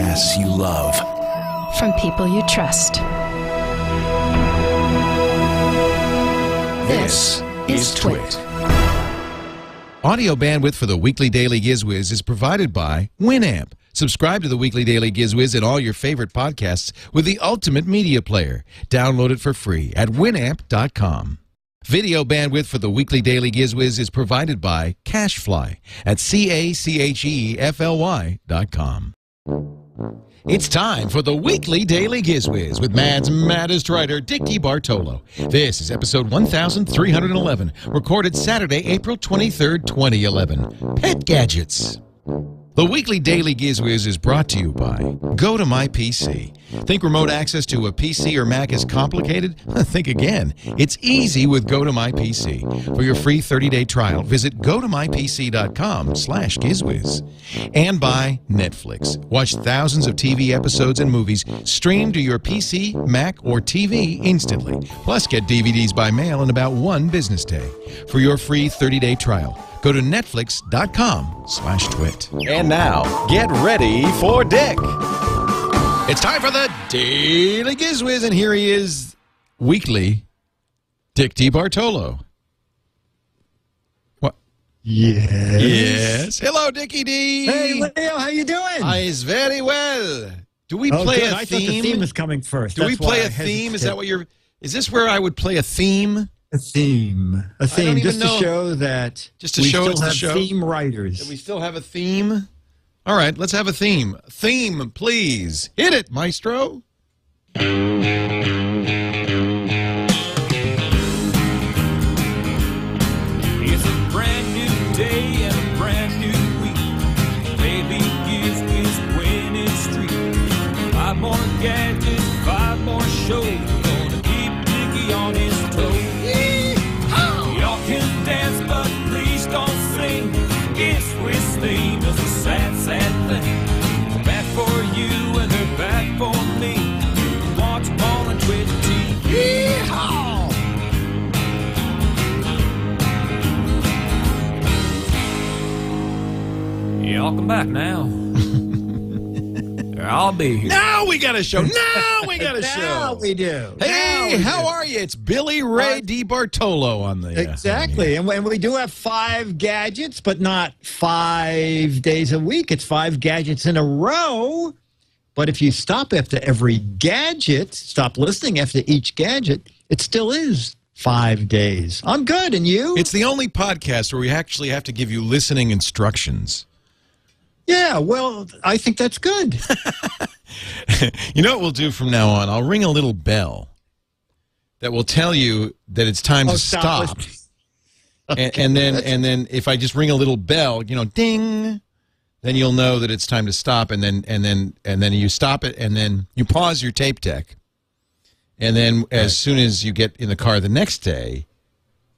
podcasts you love. From people you trust. This is TWiT. Audio bandwidth for the weekly Daily GizWiz is provided by Winamp. Subscribe to the weekly Daily GizWiz and all your favorite podcasts with the ultimate media player. Download it for free at winamp.com. Video bandwidth for the weekly Daily GizWiz is provided by CacheFly at CacheFly.com. It's time for the weekly Daily GizWiz with Mad's maddest writer, DeBartolo. This is episode 1311, recorded Saturday, April 23rd, 2011. Pet Gadgets. The weekly Daily GizWiz is brought to you by Go to My PC. Think remote access to a PC or Mac is complicated? Think again. It's easy with Go to My PC. For your free 30-day trial, visit gotomypc.com/GizWiz. And by Netflix. Watch thousands of TV episodes and movies streamed to your PC, Mac, or TV instantly. Plus, get DVDs by mail in about one business day. For your free 30-day trial, go to netflix.com/twit. And now, get ready for Dick. It's time for the Daily GizWiz, and here he is, weekly, Dick DeBartolo. What? Yes. Yes. Hello, Dickie D. Hey, Leo, how you doing? Is very well. Do we play good. a I theme? thought the theme was coming first. Do we That's why play I a theme? Is hesitated. that what you're... Is this where I would play a theme? A theme. A theme, even just to know. show that Just to we show still it's the have show? theme writers. Do we still have a theme? All right, let's have a theme. Theme, please. Hit it, maestro. It's a brand new day and a brand new week. Baby GizWiz winning streak. 5 more gadgets, 5 more shows. We're gonna keep Dickie on his toes. Y'all can dance, but please don't sing. GizWiz theme is a sad, sad thing. They're bad for you and they're bad for me. Watch them all on TWiT TV. Y'all come back now. I'll be here. Now we got a show. Now we got a show. Now we do. Now Hey, we how do. are you? It's Billy Ray DeBartolo on the... Exactly. And we do have 5 gadgets, but not 5 days a week. It's 5 gadgets in a row. But if you stop after every gadget, stop listening after each gadget, it still is 5 days. I'm good. And you? It's the only podcast where we actually have to give you listening instructions. Yeah, well, I think that's good. You know what we'll do from now on? I'll ring a little bell that will tell you that it's time to stop. And then if I just ring a little bell, you know, ding, then you'll know that it's time to stop, and then you stop it, and then you pause your tape deck. And then as soon as you get in the car the next day,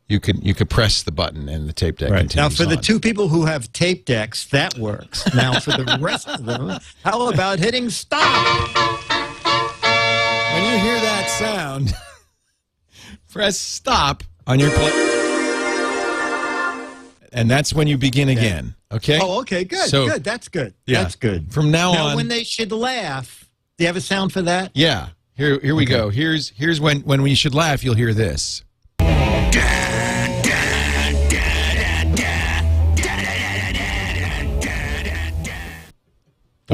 you could press the button and the tape deck continues Now, for the on. 2 people who have tape decks, that works. Now, for the rest of them, how about hitting stop? When you hear that sound, press stop on your play. And that's when you begin again, okay? Oh, okay, good, So- good. That's good. Yeah. That's good. From now on... when they should laugh, do you have a sound for that? Yeah. Here we go. Here's when we should laugh, you'll hear this.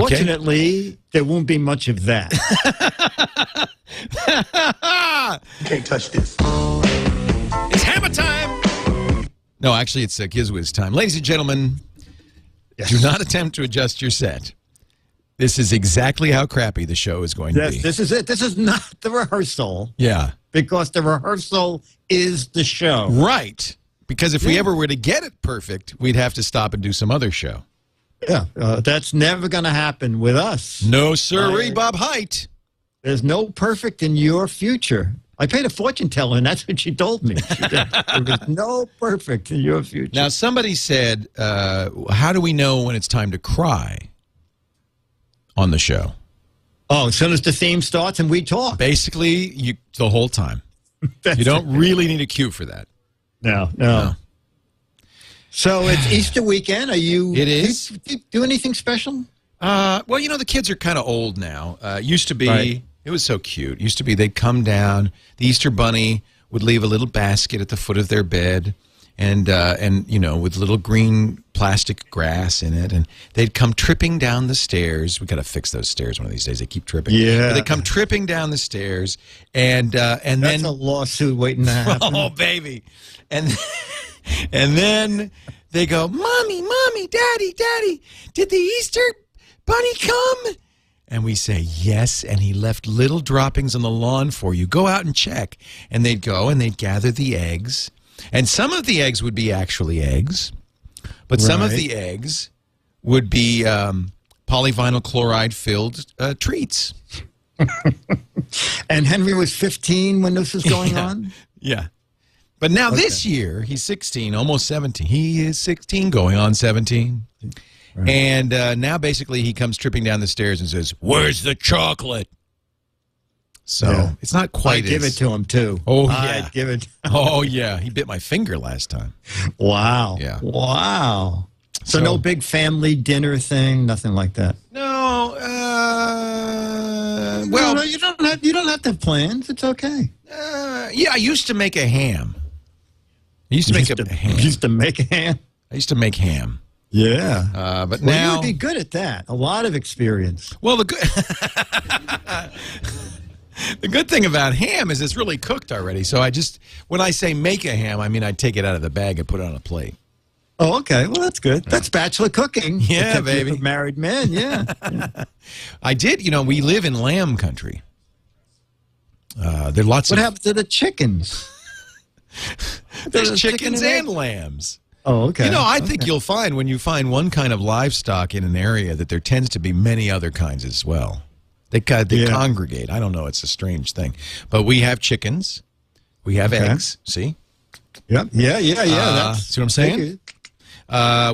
Okay. Fortunately, there won't be much of that. You can't touch this. It's hammer time! No, actually, it's GizWiz time. Ladies and gentlemen, do not attempt to adjust your set. This is exactly how crappy the show is going to Yes, be. this is it. This is not the rehearsal, Yeah. because the rehearsal is the show. Right. Because if we ever were to get it perfect, we'd have to stop and do some other show. Yeah, that's never going to happen with us. No sirree, Bob Height. There's no perfect in your future. I paid a fortune teller, and that's what she told me. She said, there's no perfect in your future. Now, somebody said, how do we know when it's time to cry on the show? Oh, as soon as the theme starts and we talk. Basically, the whole time. That's You don't really need a cue for that. No. So it's Easter weekend. Are you? It is. Do you do anything special? Well, the kids are kind of old now. Used to be, Right. It was so cute. Used to be they'd come down, the Easter Bunny would leave a little basket at the foot of their bed, and with little green plastic grass in it, and they'd come tripping down the stairs. We got to fix those stairs one of these days. They keep tripping. Yeah. But they come tripping down the stairs, and That's then a lawsuit waiting to happen. oh baby, and then they go, Mommy, Daddy, did the Easter Bunny come? And we say, yes, and he left little droppings on the lawn for you. Go out and check. And they'd go and they'd gather the eggs. And some of the eggs would be actually eggs, but some of Right. the eggs would be polyvinyl chloride-filled treats. And Henry was 15 when this was going on? Yeah. But now this year, he's 16, almost 17. He is 16, going on 17. Right. And now basically he comes tripping down the stairs and says, "Where's the chocolate?" So it's not quite I'd give it to him, too. Oh, yeah. I'd give it. Oh, yeah. He bit my finger last time. Wow. Yeah. Wow. So So- no big family dinner thing, nothing like that. No, Well, no, you don't have to have plans. It's okay. yeah, I used to make a ham. I used to make a ham. Used to make a ham. I used to make ham. Yeah. But Well, now, you would be good at that. A lot of experience. well, the good, the good thing about ham is it's really cooked already. So when I say make a ham, I mean I take it out of the bag and put it on a plate. Oh, okay. Well, that's good. That's bachelor cooking. Yeah, Except baby. for married men, yeah. I did. We live in lamb country. There are lots What of happened to the chickens? there's There's chickens chicken and lambs. Oh, okay. I think you'll find when you find one kind of livestock in an area that there tends to be many other kinds as well. They congregate. I don't know. It's a strange thing. But we have chickens. We have eggs. See? Yep. Yeah. See what I'm saying?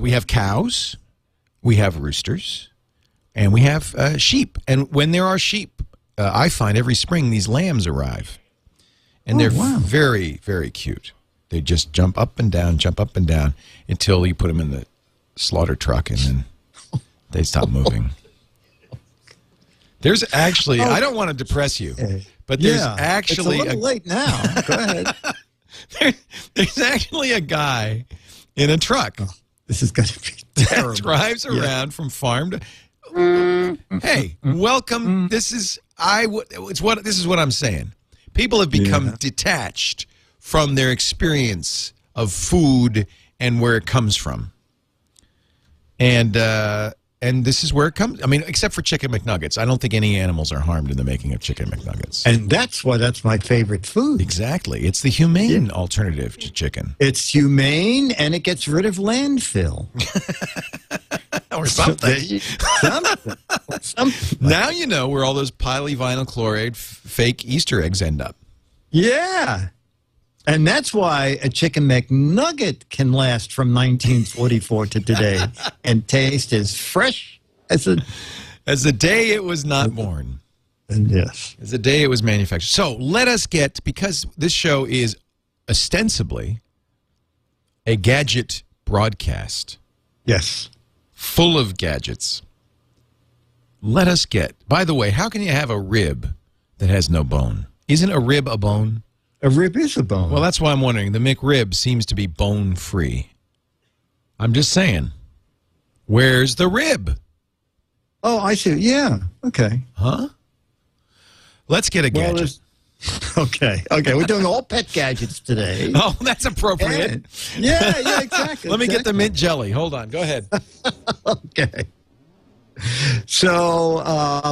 We have cows. We have roosters. And we have sheep. And when there are sheep, I find every spring these lambs arrive. And they're very, very cute. They just jump up and down until you put them in the slaughter truck and then they stop moving. There's actually, I don't want to depress you, but there's actually it's a little late now. Go ahead. there's actually a guy in a truck. This is going to be terrible. That drives around from farm to. Hey, welcome. This is what I'm saying. People have become detached from their experience of food and where it comes from. And this is where it comes. I mean, except for chicken McNuggets. I don't think any animals are harmed in the making of chicken McNuggets. And that's my favorite food. Exactly. It's the humane alternative to chicken. It's humane and it gets rid of landfill. Or something. Something. Now you know where all those polyvinyl chloride fake Easter eggs end up. Yeah. And that's why a chicken McNugget can last from 1944 to today and taste as fresh as the day it was not born. And yes. As the day it was manufactured. So let us because this show is ostensibly a gadget broadcast. Yes. Full of gadgets. Let us by the way, how can you have a rib that has no bone? Isn't a rib a bone? A rib is a bone. Well, that's why I'm wondering. The McRib seems to be bone-free. I'm just saying. Where's the rib? Oh, I see. Yeah. Okay. Huh? Let's get a gadget. Okay. We're doing all pet gadgets today. Oh, that's appropriate. Yeah, exactly. Let me get the mint jelly. Hold on. Go ahead. Okay. So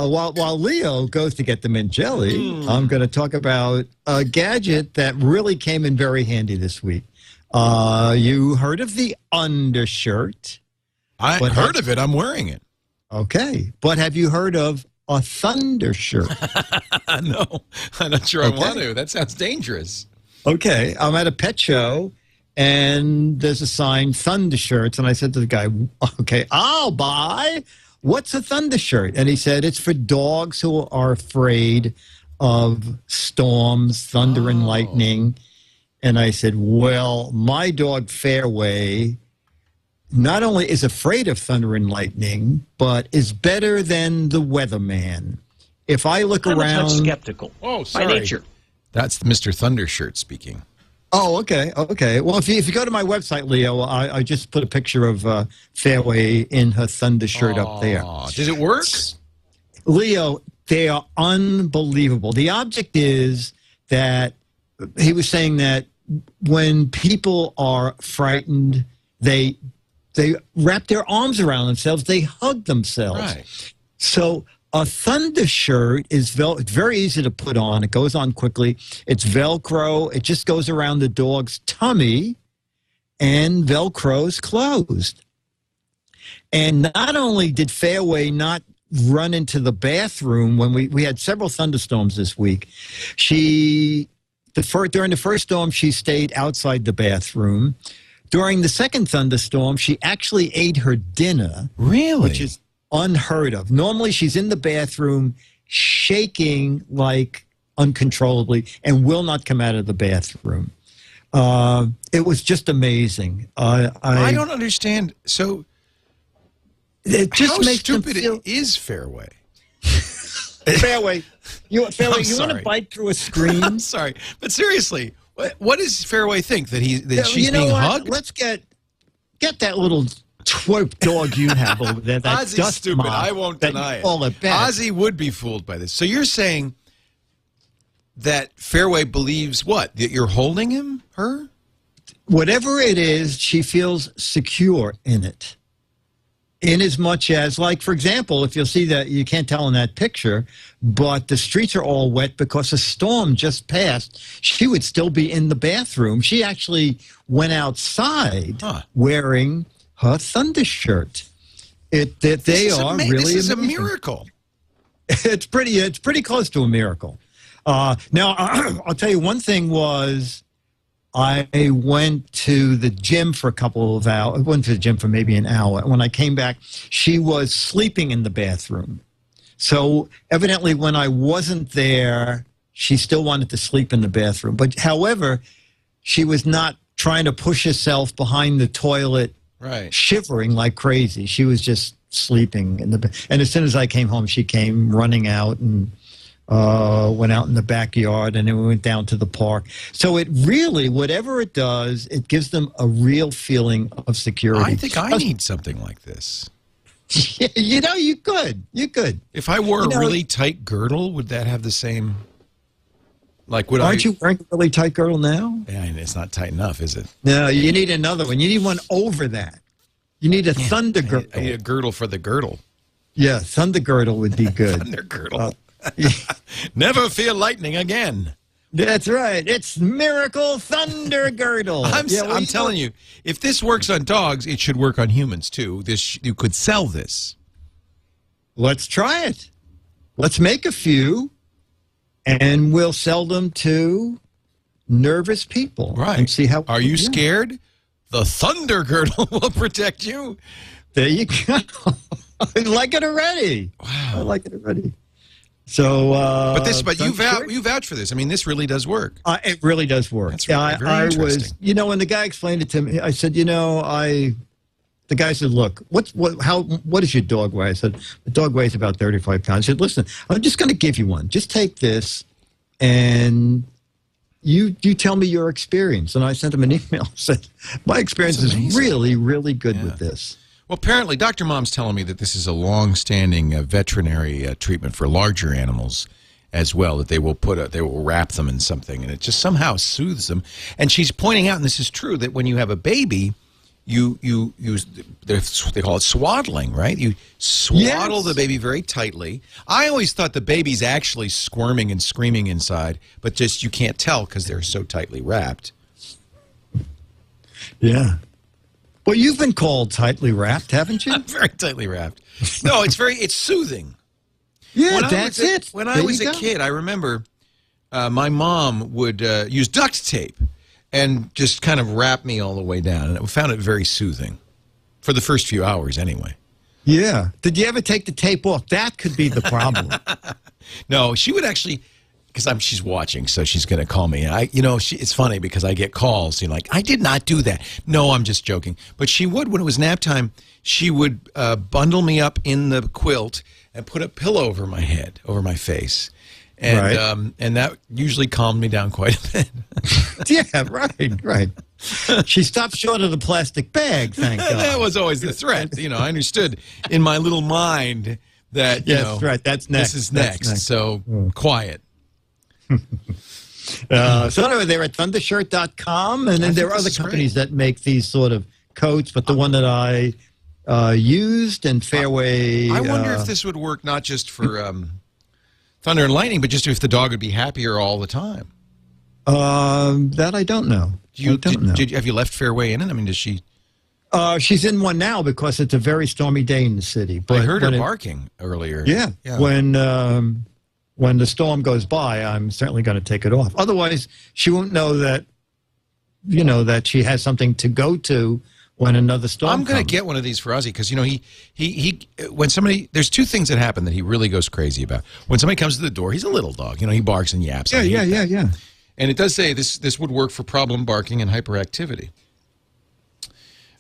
while Leo goes to get the mint jelly, I'm going to talk about a gadget that really came in very handy this week. You heard of the undershirt? I heard of it. I'm wearing it. Okay. But have you heard of a Thundershirt? No, I'm not sure I want to. That sounds dangerous. Okay. I'm at a pet show, and there's a sign, Thundershirts, and I said to the guy, okay, I'll buy. What's a Thundershirt? And he said, it's for dogs who are afraid of storms, thunder, and lightning. And I said, well, my dog Fairway not only is afraid of thunder and lightning, but is better than the weatherman. If I look I'm around... a touch skeptical by nature. That's Mr. Thundershirt speaking. Oh, okay, okay. Well, if you go to my website, Leo, I just put a picture of Fairway in her thunder shirt up there. Does it work? Leo, they are unbelievable. The object is that he was saying that when people are frightened, they wrap their arms around themselves, they hug themselves. Right. So a thunder shirt is it's very easy to put on. It goes on quickly. It's Velcro. It just goes around the dog's tummy, and Velcro's closed. And not only did Fairway not run into the bathroom when we had several thunderstorms this week, during the first storm, she stayed outside the bathroom. During the second thunderstorm, she actually ate her dinner. Really? Which is unheard of. Normally, she's in the bathroom shaking like uncontrollably and will not come out of the bathroom. It was just amazing. I don't understand. So it just how makes stupid them feel... is Fairway? Fairway, you want sorry. to bite through a screen? I'm sorry, but seriously, what does Fairway think that she's being hugged? Let's get that little twerp dog you have over there. That Ozzy's dust stupid. mop I won't that deny you it. call back. Ozzy would be fooled by this. So you're saying that Fairway believes what? That you're holding him, her? Whatever it is, she feels secure in it. In as much as, like, for example, if you'll see that, you can't tell in that picture, but the streets are all wet because a storm just passed. She would still be in the bathroom. She actually went outside wearing her thunder shirt. They are really This is amazing. a miracle. It's pretty close to a miracle. Now, I'll tell you one thing was, I went to the gym for a couple of hours. I went to the gym for maybe an hour. When I came back, she was sleeping in the bathroom. So evidently when I wasn't there, she still wanted to sleep in the bathroom. But however, she was not trying to push herself behind the toilet, shivering like crazy. She was just sleeping in the and as soon as I came home, she came running out and went out in the backyard, and then we went down to the park. So it really, whatever it does, it gives them a real feeling of security. I think I need something like this. You know, you could. If I wore a really tight girdle, would that have the same? Like, Aren't you wearing a really tight girdle now? Yeah, it's not tight enough, is it? No, you need another one. You need one over that. You need a thunder girdle. I need a girdle for the girdle. Yeah, thunder girdle would be good. Thunder girdle. Never feel lightning again. That's right. It's Miracle Thunder Girdle. I'm telling you, if this works on dogs, it should work on humans too. You could sell this. Let's try it. Let's make a few, and we'll sell them to nervous people. Right. And see how. Are you scared? The Thunder Girdle will protect you. There you go. I like it already. Wow. I like it already. So, but you vouch for this. I mean, this really does work. It really does work. That's really very interesting. When the guy explained it to me, I said, the guy said, look, what does your dog weigh? I said, the dog weighs about 35 pounds. He said, listen, I'm just going to give you one. Just take this, and you tell me your experience. And I sent him an email. Said, my experience is really, really good with this. Well, apparently, Dr. Mom's telling me that this is a long-standing veterinary treatment for larger animals as well, that they will wrap them in something, and it just somehow soothes them. And she's pointing out, and this is true, that when you have a baby, you use, they call it swaddling, right? You swaddle the baby very tightly. I always thought the baby's actually squirming and screaming inside, but just you can't tell because they're so tightly wrapped. Yeah. Well, you've been called tightly wrapped, haven't you? I'm very tightly wrapped. No, it's soothing. Yeah, that's it. When I was a kid, I remember my mom would use duct tape and just kind of wrap me all the way down, and I found it very soothing for the first few hours anyway. Yeah. Did you ever take the tape off? That could be the problem. No, she would actually because she's watching, so she's going to call me. And it's funny because I get calls, like, I did not do that. No, I'm just joking. But she would, when it was nap time, she would bundle me up in the quilt and put a pillow over my head, over my face. And and that usually calmed me down quite a bit. Yeah, right. She stopped short of the plastic bag, thank God. That was always the threat. I understood in my little mind that, right, that's next. This is next. So quiet. So anyway, they're at Thundershirt.com, and then there are other companies that make these sort of coats, but the one that I used and Fairway... I wonder if this would work not just for Thunder and Lightning, but just if the dog would be happier all the time. That I don't know. Have you left Fairway in it? I mean, does she... She's in one now because it's a very stormy day in the city. But I heard her barking earlier. Yeah. When the storm goes by, I'm certainly going to take it off. Otherwise, she won't know that, that she has something to go to when another storm comes. I'm going to get one of these for Ozzy because, when somebody, there's two things that happen that he really goes crazy about. When somebody comes to the door, he's a little dog. He barks and yaps. Yeah. And it does say this would work for problem barking and hyperactivity.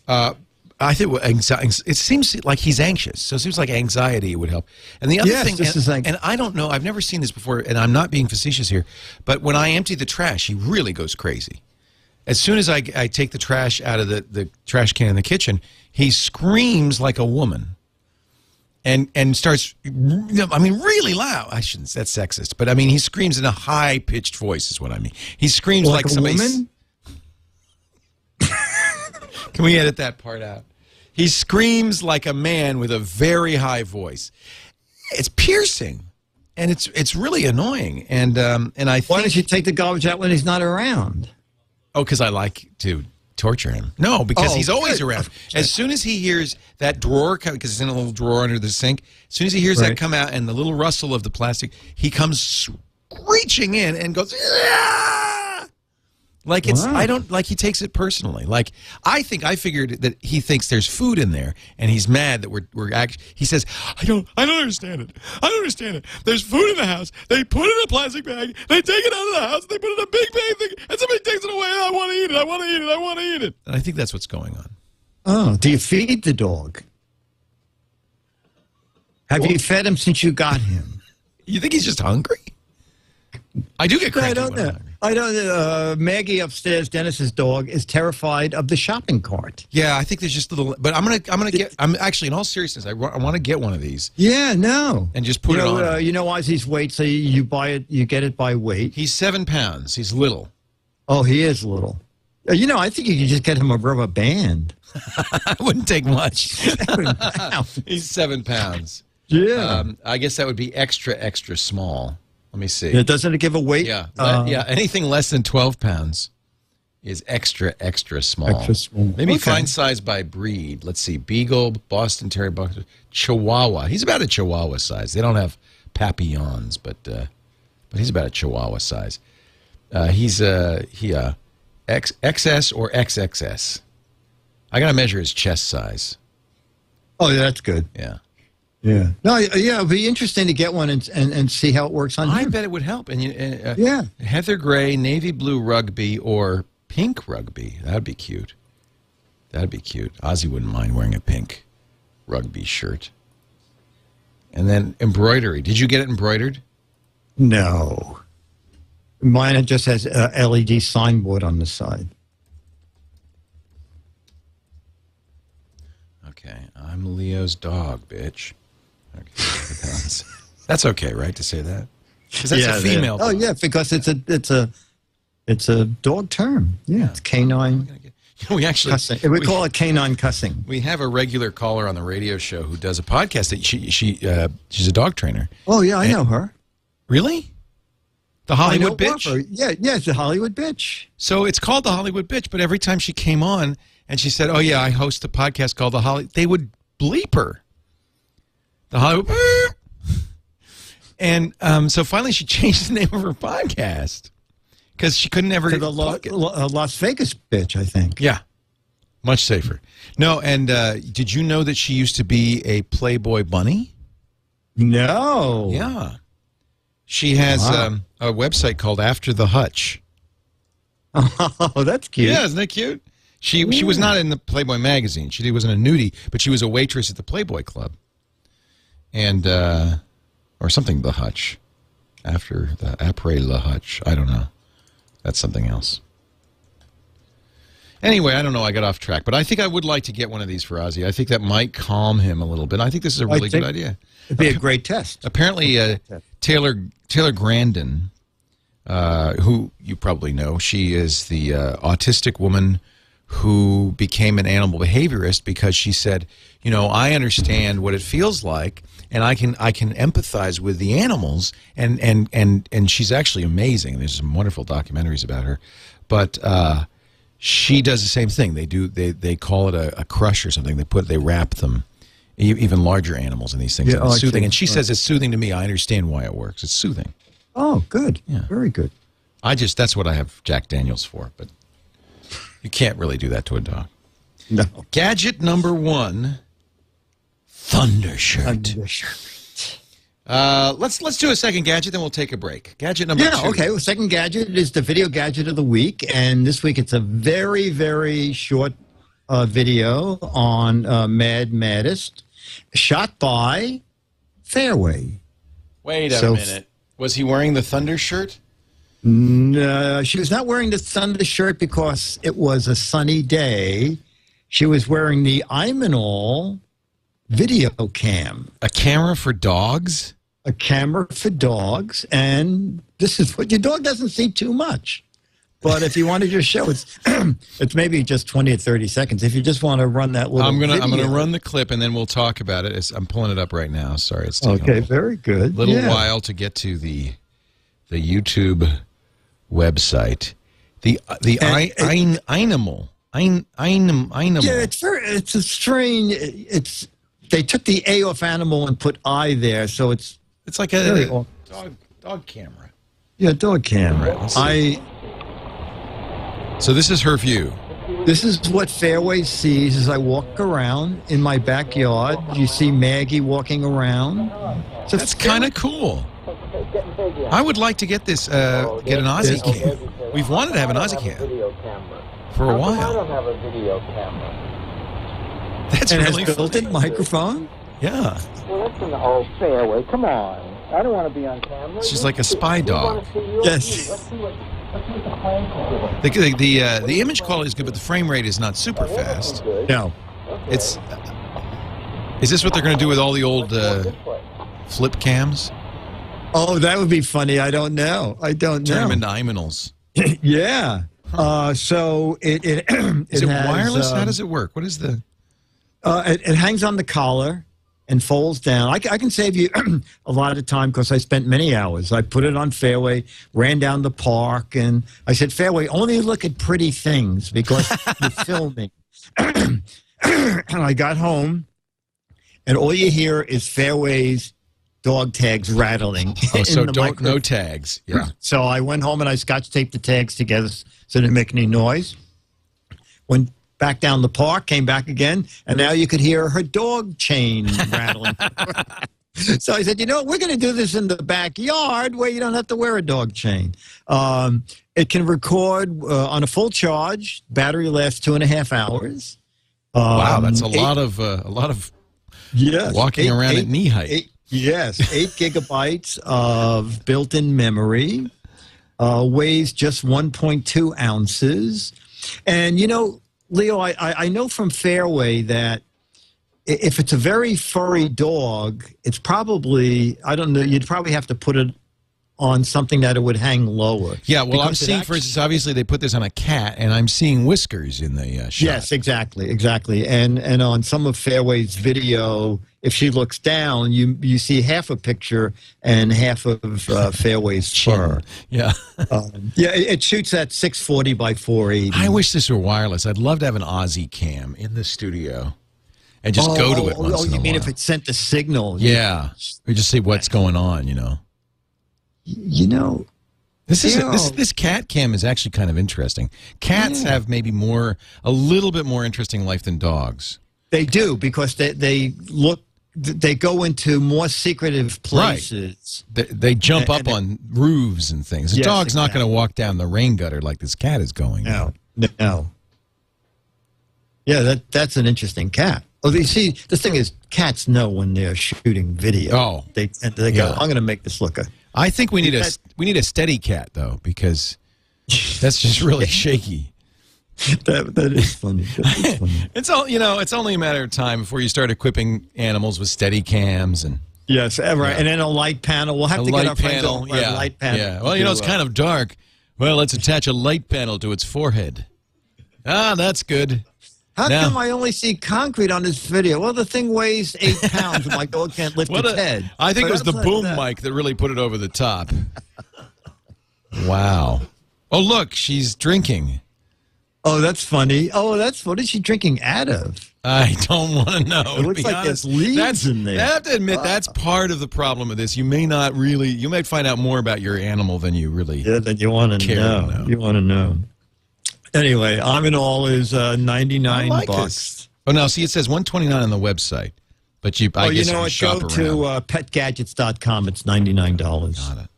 I think it seems like he's anxious, so it seems like anxiety would help. And the other thing, and I don't know, I've never seen this before, and I'm not being facetious here, but when I empty the trash, he really goes crazy. As soon as I take the trash out of the trash can in the kitchen, he screams like a woman, and starts, really loud. That's sexist, but he screams in a high-pitched voice is what I mean. He screams like somebody. Woman? Can we edit that part out? He screams like a man with a very high voice. It's piercing, and it's really annoying. And I think, why don't you take the garbage out when he's not around? Oh, because I like to torture him. No, because he's always around. As soon as he hears that drawer, because it's in a little drawer under the sink, as soon as he hears that come out and the little rustle of the plastic, he comes screeching in and goes, "Ah!" Like he takes it personally. Like I figured that he thinks there's food in there and he's mad that we're actually, he says, I don't understand it. I don't understand it. There's food in the house. They put it in a plastic bag. They take it out of the house. They put it in a big thing and somebody takes it away. I want to eat it. I want to eat it. I want to eat it. And I think that's what's going on. Oh, do you feed the dog? Have you fed him since you got him? You think he's just hungry? I do get cranky. I don't know. Maggie upstairs, Dennis's dog, is terrified of the shopping cart. Yeah, I think there's just a little. But I'm actually, in all seriousness, I want to get one of these. Yeah, no. And just put it on. Ozzy's weight, so you buy it, you get it by weight. He's 7 pounds. He's little. Oh, he is little. I think you could just get him a rubber band. It wouldn't take much. 7 pounds. He's 7 pounds. Yeah. I guess that would be extra small. Let me see. Doesn't it give a weight? Yeah. Anything less than 12 pounds is extra small. Extra small. Maybe find size by breed. Let's see. Beagle, Boston Terrier, Chihuahua. He's about a Chihuahua size. They don't have Papillons, but he's about a Chihuahua size. He's XS or XXS. I gotta measure his chest size. Oh, yeah, that's good. Yeah. Yeah. No. Yeah. It'd be interesting to get one and see how it works on him. I bet it would help. And yeah. Heather gray, navy blue rugby, or pink rugby. That'd be cute. That'd be cute. Ozzy wouldn't mind wearing a pink rugby shirt. And then embroidery. Did you get it embroidered? No. Mine just has a LED signboard on the side. Okay. I'm Leo's dog, bitch. Okay. That's okay, right, to say that? Because that's a female dog. Oh, yeah, because it's a dog term. Yeah, it's canine. We actually cussing. We call it canine cussing. We have a regular caller on the radio show who does a podcast that she's a dog trainer. Oh yeah, I know her. Really? The Hollywood bitch? Yeah, it's the Hollywood bitch. So it's called the Hollywood bitch, but every time she came on and she said, "Oh yeah, I host a podcast called the Holly," they would bleep her. The Hollywood. And so finally she changed the name of her podcast because she couldn't ever. To the Las Vegas bitch, I think. Yeah. Much safer. No, and did you know that she used to be a Playboy bunny? No. Yeah. She has a website called After the Hutch. Oh, that's cute. Yeah, isn't that cute? She was not in the Playboy magazine. She wasn't a nudie, but she was a waitress at the Playboy Club. And, or something, the Hutch. After the Après le Hutch. I don't know. That's something else. Anyway, I don't know. I got off track. But I think I would like to get one of these for Ozzy. I think that might calm him a little bit. I think this is a really good idea. It'd be a great test. Apparently, Taylor Grandin, who you probably know, she is the autistic woman who became an animal behaviorist because she said, you know, I understand what it feels like, and I can empathize with the animals, and she's actually amazing. There's some wonderful documentaries about her, but she does the same thing. They call it a crush or something. They wrap them, even larger animals, in these things. Yeah, it's soothing, and she says it's soothing to me. I understand why it works. It's soothing. Oh, good. Yeah, very good. That's what I have Jack Daniels for, but you can't really do that to a dog. No. Gadget number 1, Thundershirt. Let's do a second gadget, then we'll take a break. Gadget number 2. Okay. Well, second gadget is the video gadget of the week, and this week it's a very, very short video on Mad Maddest, shot by Fairway. Wait a minute. Was he wearing the Thunder shirt? No, she was not wearing the Thunder shirt because it was a sunny day. She was wearing the Imanol video cam. A camera for dogs? A camera for dogs, and this is what your dog doesn't see too much. But if you want to just show, it's maybe just 20 or 30 seconds. If you just want to run that little video. I'm gonna run the clip and then we'll talk about it. I'm pulling it up right now. Sorry, it's taking okay. Very good. A little while to get to the YouTube website. The Animal. Yeah, it's a strange. They took the A off animal and put I there, so it's like a dog camera. Yeah, dog camera. So this is her view. This is what Fairway sees as I walk around in my backyard. You see Maggie walking around. So that's kind of cool. I would like to get this, get an Aussie cam. We've wanted to have an Aussie cam for a while. I don't have a video camera. That's really has built-in microphone? Yeah. Well, that's an old Fairway. Come on. I don't want to be on camera. She's like a spy dog. Yes. Let's see what the plan is. The image quality is good, but the frame rate is not super fast. No. It's. Is this what they're going to do with all the old flip cams? Oh, that would be funny. I don't know. Turn them into Imanals. Yeah. So it is it wireless? How does it work? What is the? It hangs on the collar and folds down. I can save you a lot of time because I spent many hours. I put it on Fairway, ran down the park, and I said, Fairway, only look at pretty things because you're filming. And I got home, and all you hear is Fairway's dog tags rattling. Oh, so no tags. Yeah. So I went home and I scotch taped the tags together so they didn't make any noise. Went back down the park, came back again, and now you could hear her dog chain rattling. So I said, you know what, we're going to do this in the backyard where you don't have to wear a dog chain. It can record on a full charge. Battery lasts 2.5 hours. Wow, that's a lot of walking around at knee height. Yes, 8 gigabytes of built-in memory. Weighs just 1.2 ounces. And, you know, Leo, I know from Fairway that if it's a very furry dog, it's probably, I don't know, you'd probably have to put it on something that it would hang lower. Yeah, well, I'm seeing, for instance, obviously they put this on a cat, and I'm seeing whiskers in the shot. Yes, exactly. And on some of Fairway's video, if she looks down, you see half a picture and half of Fairway's fur. Yeah. It shoots at 640 by 480. I wish this were wireless. I'd love to have an Aussie cam in the studio and just go to it once in a while. You mean if it sent the signal? Yeah. We just see what's going on, you know. You know, this cat cam is actually kind of interesting. Cats have maybe a little bit more interesting life than dogs. They do, because they look they go into more secretive places. Right. They jump up on roofs and things. The dog's not going to walk down the rain gutter like this cat is going. No. Yeah, that's an interesting cat. Oh, you see, the thing is, cats know when they're shooting video. Oh, they go, I'm going to make this look. I think we need a steady cat though, because that's just really shaky. That is funny. It's all it's only a matter of time before you start equipping animals with steady cams and. Yes, right, and then a light panel. We'll have to get our friends on a light panel. Yeah. Well, it's kind of dark. Well, let's attach a light panel to its forehead. Ah, that's good. How come I only see concrete on this video? Well, the thing weighs 8 pounds, and my dog can't lift its head. I think it was the boom mic that really put it over the top. Wow. Oh, look, she's drinking. Oh, that's funny. What is she drinking out of? I don't want to know. It looks like there's leaves in there. I have to admit, that's part of the problem with this. You may find out more about your animal than you really than you want to know. You want to know. Anyway, I'm in all is $99. This. Oh, no, see, it says $129 on the website. But I guess you shop go to petgadgets.com. It's $99. Got it.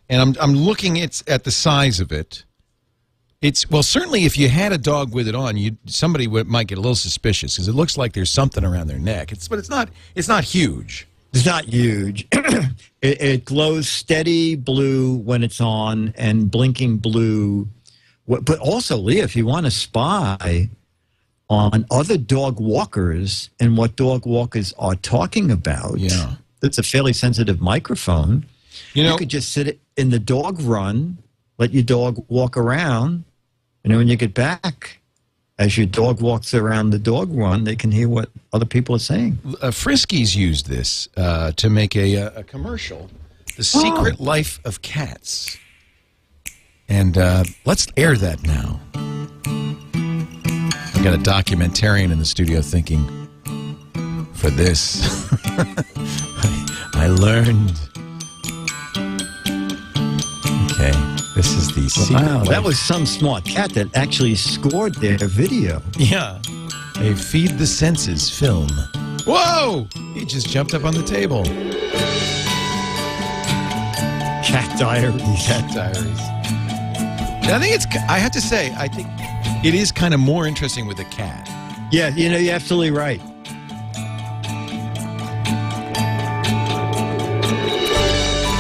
And I'm looking at the size of it. Well, certainly if you had a dog with it on, somebody might get a little suspicious because it looks like there's something around their neck. But it's not huge. It's not huge. It glows steady blue when it's on and blinking blue. But also, Leah, if you want to spy on other dog walkers and what dog walkers are talking about, it's a fairly sensitive microphone. You could just sit in the dog run, let your dog walk around, and then when you get back, as your dog walks around the dog run, they can hear what other people are saying. Friskies used this to make a commercial, The Secret Life of Cats. And let's air that now. I've got a documentarian in the studio thinking, for this, I learned. Okay, this is the secret. Wow, that was some smart cat that actually scored their video. Yeah, a Feed the Senses film. Whoa! He just jumped up on the table. Cat Diaries. Cat Diaries. I have to say, I think it is kind of more interesting with a cat. Yeah, you're absolutely right.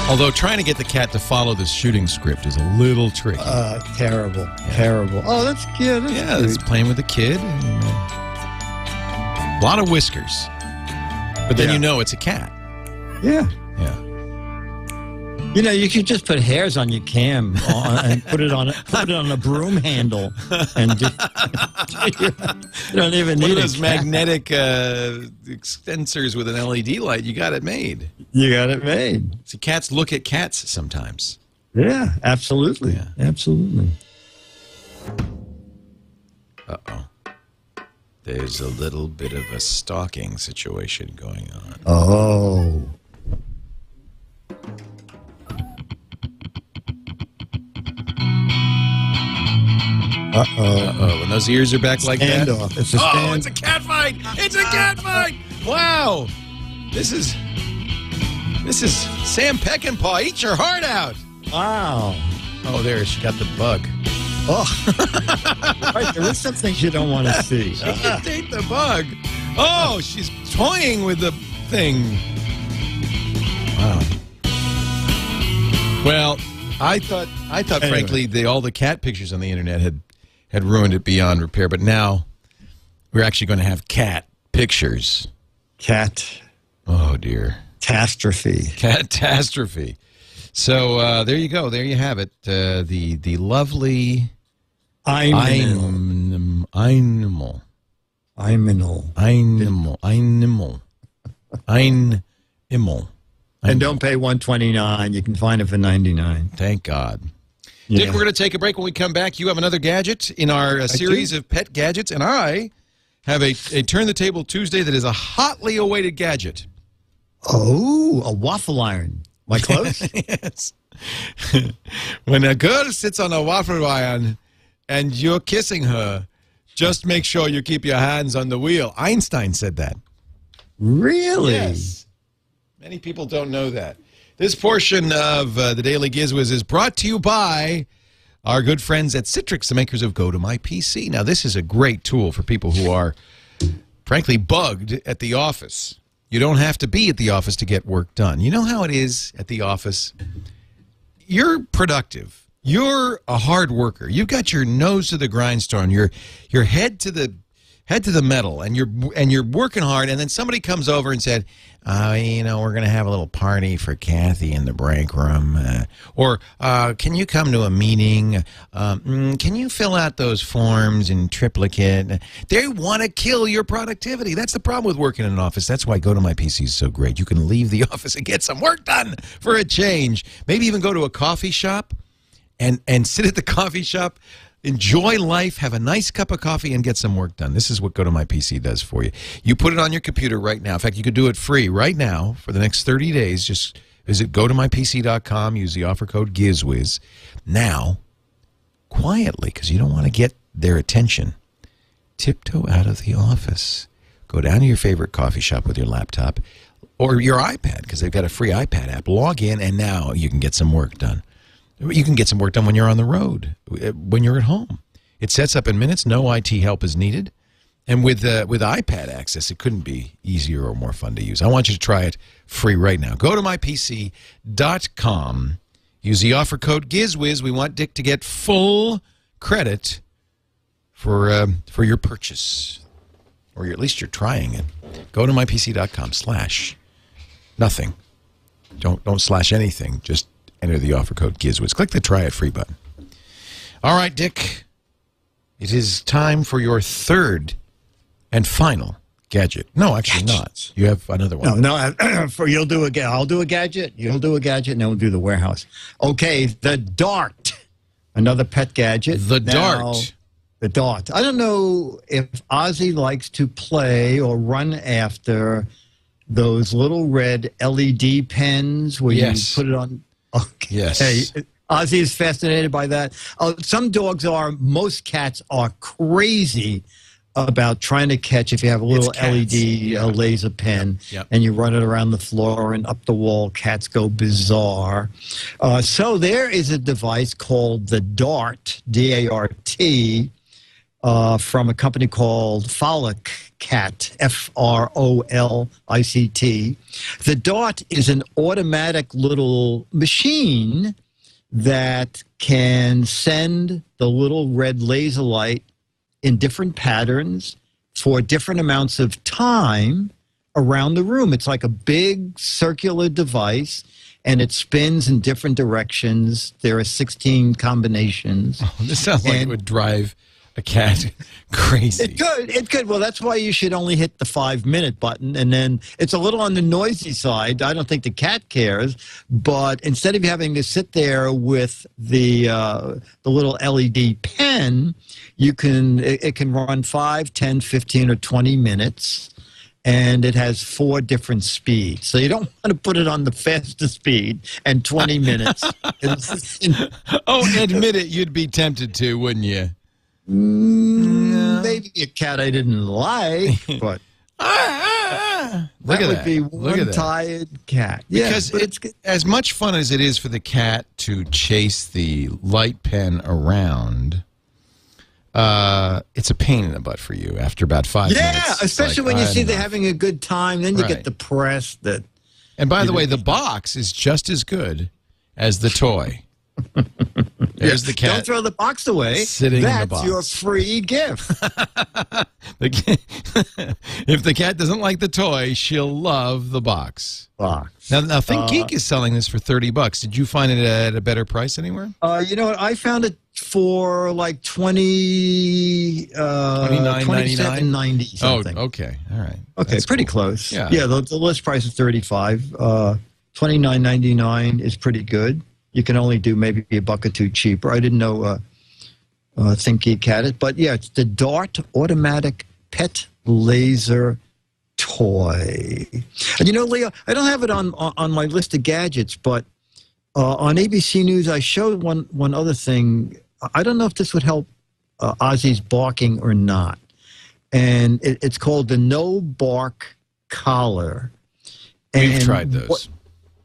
Although trying to get the cat to follow the shooting script is a little tricky. Terrible. Terrible. Oh, that's cute. It's playing with a kid. And, a lot of whiskers. But then it's a cat. Yeah. Yeah. You could just put hairs on your cam and put it on a broom handle, and you don't even need those magnetic extensors with an LED light. You got it made. You got it made. See, cats look at cats sometimes. Yeah, absolutely. Yeah. Absolutely. Uh-oh. There's a little bit of a stalking situation going on. Oh. Uh-oh. When those ears are back like that. It's a standoff. It's a cat fight. It's a cat fight. Wow. This is Sam Peckinpah. Eat your heart out. Wow. Oh, there. She got the bug. Oh. Right, there is some things you don't want to see. She just ate the bug. Oh, she's toying with the thing. Wow. Well, I thought anyway. Frankly, all the cat pictures on the internet had ruined it beyond repair, but now we're actually going to have cat pictures. Cat. Oh, dear. Catastrophe. Catastrophe. So there you go. There you have it. The lovely animal. And don't pay $129. You can find it for $99. Thank God. Yeah. Dick, we're going to take a break. When we come back, you have another gadget in our series of pet gadgets, and I have a Turn the Table Tuesday that is a hotly awaited gadget. Oh, a waffle iron. Am I close? Yes. When a girl sits on a waffle iron and you're kissing her, just make sure you keep your hands on the wheel. Einstein said that. Really? Yes. Many people don't know that. This portion of the Daily GizWiz is brought to you by our good friends at Citrix, the makers of Go to My PC. Now, this is a great tool for people who are, frankly, bugged at the office. You don't have to be at the office to get work done. You know how it is at the office? You're productive. You're a hard worker. You've got your nose to the grindstone. Your head to the metal, and you're working hard. And then somebody comes over and said, you know, we're going to have a little party for Kathy in the break room. Or can you come to a meeting? Can you fill out those forms in triplicate? They want to kill your productivity. That's the problem with working in an office. That's why Go to My PC is so great. You can leave the office and get some work done for a change. Maybe even go to a coffee shop and sit at the coffee shop. Enjoy life, have a nice cup of coffee, and get some work done. This is what Go to My PC does for you. You put it on your computer right now. In fact, you could do it free right now for the next 30 days. Just visit gotomypc.com, use the offer code GizWiz. Now, quietly, because you don't want to get their attention, tiptoe out of the office. Go down to your favorite coffee shop with your laptop or your iPad, because they've got a free iPad app. Log in, and now you can get some work done. You can get some work done when you're on the road, when you're at home. It sets up in minutes. No IT help is needed. And with iPad access, it couldn't be easier or more fun to use. I want you to try it free right now. Go to mypc.com. Use the offer code GizWiz. We want Dick to get full credit for your purchase. Or at least you're trying it. Go to mypc.com/nothing. Don't slash anything. Just enter the offer code GizWiz. Click the Try It Free button. All right, Dick. It is time for your third and final gadget. No, actually not. You have another one. No. You'll do a. I'll do a gadget. You'll do a gadget, and then we'll do the warehouse. Okay, the Dart. Another pet gadget. The Dart. The Dart. I don't know if Ozzy likes to play or run after those little red LED pens where you put it on. Okay. Yes. Ozzy is fascinated by that. Some dogs are. Most cats are crazy about trying to catch. If you have a little LED laser pen and you run it around the floor and up the wall, cats go bizarre. So there is a device called the Dart, D-A-R-T, from a company called Frolic Cat, F-R-O-L-I-C-T. The Dart is an automatic little machine that can send the little red laser light in different patterns for different amounts of time around the room. It's like a big circular device, and it spins in different directions. There are 16 combinations. Oh, this sounds like it would drive a cat crazy. It could. Well, that's why you should only hit the 5-minute button, and then it's a little on the noisy side. I don't think the cat cares, but instead of having to sit there with the little LED pen, it can run 5, 10, 15, or 20 minutes. And it has 4 different speeds. So you don't want to put it on the fastest speed and 20 minutes. Admit it, you'd be tempted to, wouldn't you? Maybe a cat I didn't like, but that would be one tired cat. Because it's as much fun as it is for the cat to chase the light pen around. It's a pain in the butt for you after about 5 minutes. Yeah, especially when you see they're having a good time, then you get depressed. And by the way, the box is just as good as the toy. There's the cat. Don't throw the box away. Sitting in the box. That's your free gift. If the cat doesn't like the toy, she'll love the box. Now ThinkGeek is selling this for $30. Did you find it at a better price anywhere? You know what? I found it for like $27.90 something. Oh, okay. All right. Okay, that's pretty cool. close. Yeah, the list price is $35. $29.99 is pretty good. You can only do maybe $1 or $2 cheaper. I didn't know ThinkGeek had it. But, yeah, it's the Dart Automatic Pet Laser Toy. And, you know, Leo, I don't have it on my list of gadgets, but on ABC News I showed one other thing. I don't know if this would help Ozzy's barking or not. And it's called the No Bark collar. We've tried those.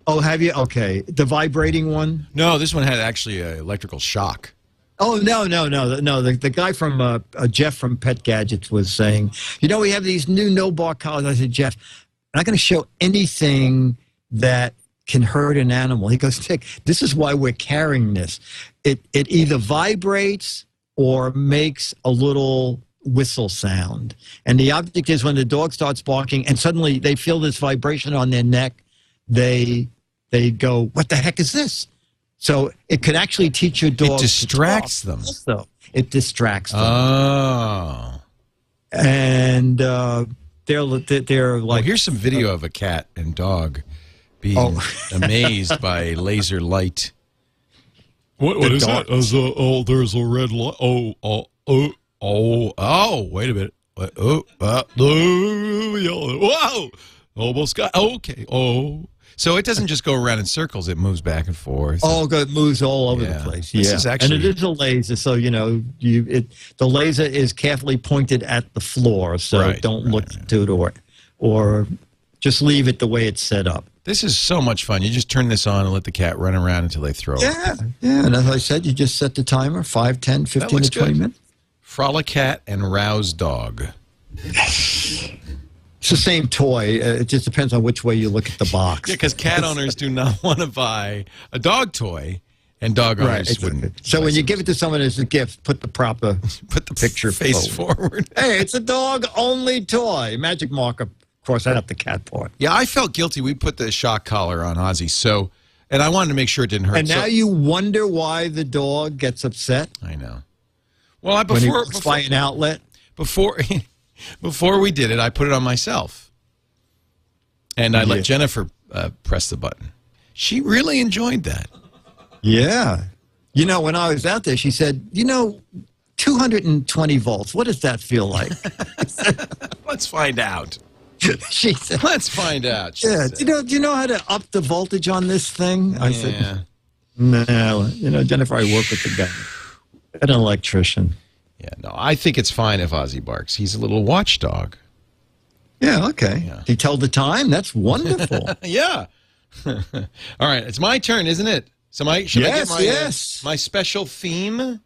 Oh, have you? Okay. The vibrating one? No, this one had actually an electrical shock. Oh, no. The guy from Jeff from Pet Gadgets was saying, we have these new no-bar collars. I said, Jeff, I'm not going to show anything that can hurt an animal. He goes, Dick, this is why we're carrying this. It either vibrates or makes a little whistle sound. And the object is when the dog starts barking and suddenly they feel this vibration on their neck, they go, what the heck is this? So it could actually teach your dog. It distracts them. Also, it distracts them. Oh. And they're like. Well, here's some video of a cat and dog being amazed by laser light. What is that? There's a red light. Wait a minute. Whoa! Almost got. Okay. Oh. So it doesn't just go around in circles; it moves back and forth. Oh, it moves all over the place. This is actually, and it is a laser, so the laser is carefully pointed at the floor, so don't look to it or just leave it the way it's set up. This is so much fun. You just turn this on and let the cat run around until they throw up. Yeah. And as I said, you just set the timer 5, 10, 15 to 20 minutes. Frolic cat and rouse dog. It's the same toy. It just depends on which way you look at the box. Yeah, because cat owners do not want to buy a dog toy, and dog owners wouldn't. So when you give it to someone as a gift, put the proper picture face forward. Hey, it's a dog-only toy. Magic marker. Of course, I'd have the cat part. Yeah, I felt guilty. We put the shock collar on Ozzy, and I wanted to make sure it didn't hurt. And now you wonder why the dog gets upset? I know. Well, when he walks by an outlet? Before we did it, I put it on myself. And I let Jennifer press the button. She really enjoyed that. Yeah. When I was out there, she said, 220 volts, what does that feel like? Let's find out. She said, let's find out. Yeah. Do you know how to up the voltage on this thing? I said, no. Jennifer, I work with the guy, an electrician. Yeah, no, I think it's fine if Ozzy barks. He's a little watchdog. Yeah, okay. Yeah. He told the time? That's wonderful. Yeah. All right, it's my turn, isn't it? So should I get my special theme?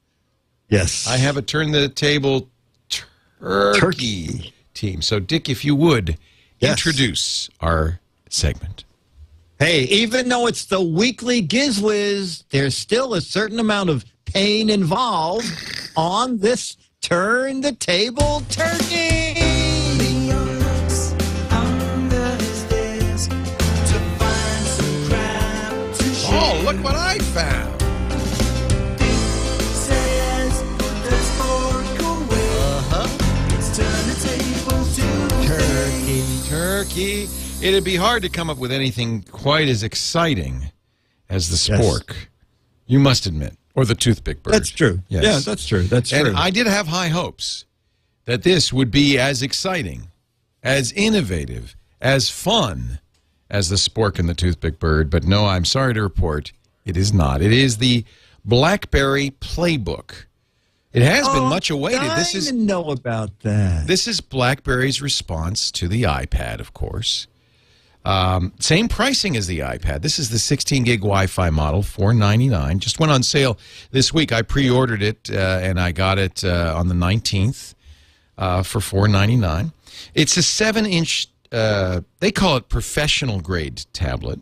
Yes. I have a turn the table turkey team. So, Dick, if you would introduce our segment. Hey, even though it's the weekly GizWiz, there's still a certain amount of pain involved on this Turn the Table Turkey. Oh, look what I found. Turkey. It'd be hard to come up with anything quite as exciting as the spork. Yes. You must admit. Or the toothpick bird. That's true. Yes. Yeah, that's true. That's true. And I did have high hopes that this would be as exciting, as innovative, as fun as the spork and the toothpick bird. But no, I'm sorry to report, it is not. It is the BlackBerry Playbook. It has been much awaited. I didn't know about that. This is BlackBerry's response to the iPad, of course. Same pricing as the iPad. This is the 16-gig Wi-Fi model, $499. Just went on sale this week. I pre-ordered it, and I got it on the 19th for $499. It's a 7-inch, they call it professional-grade tablet.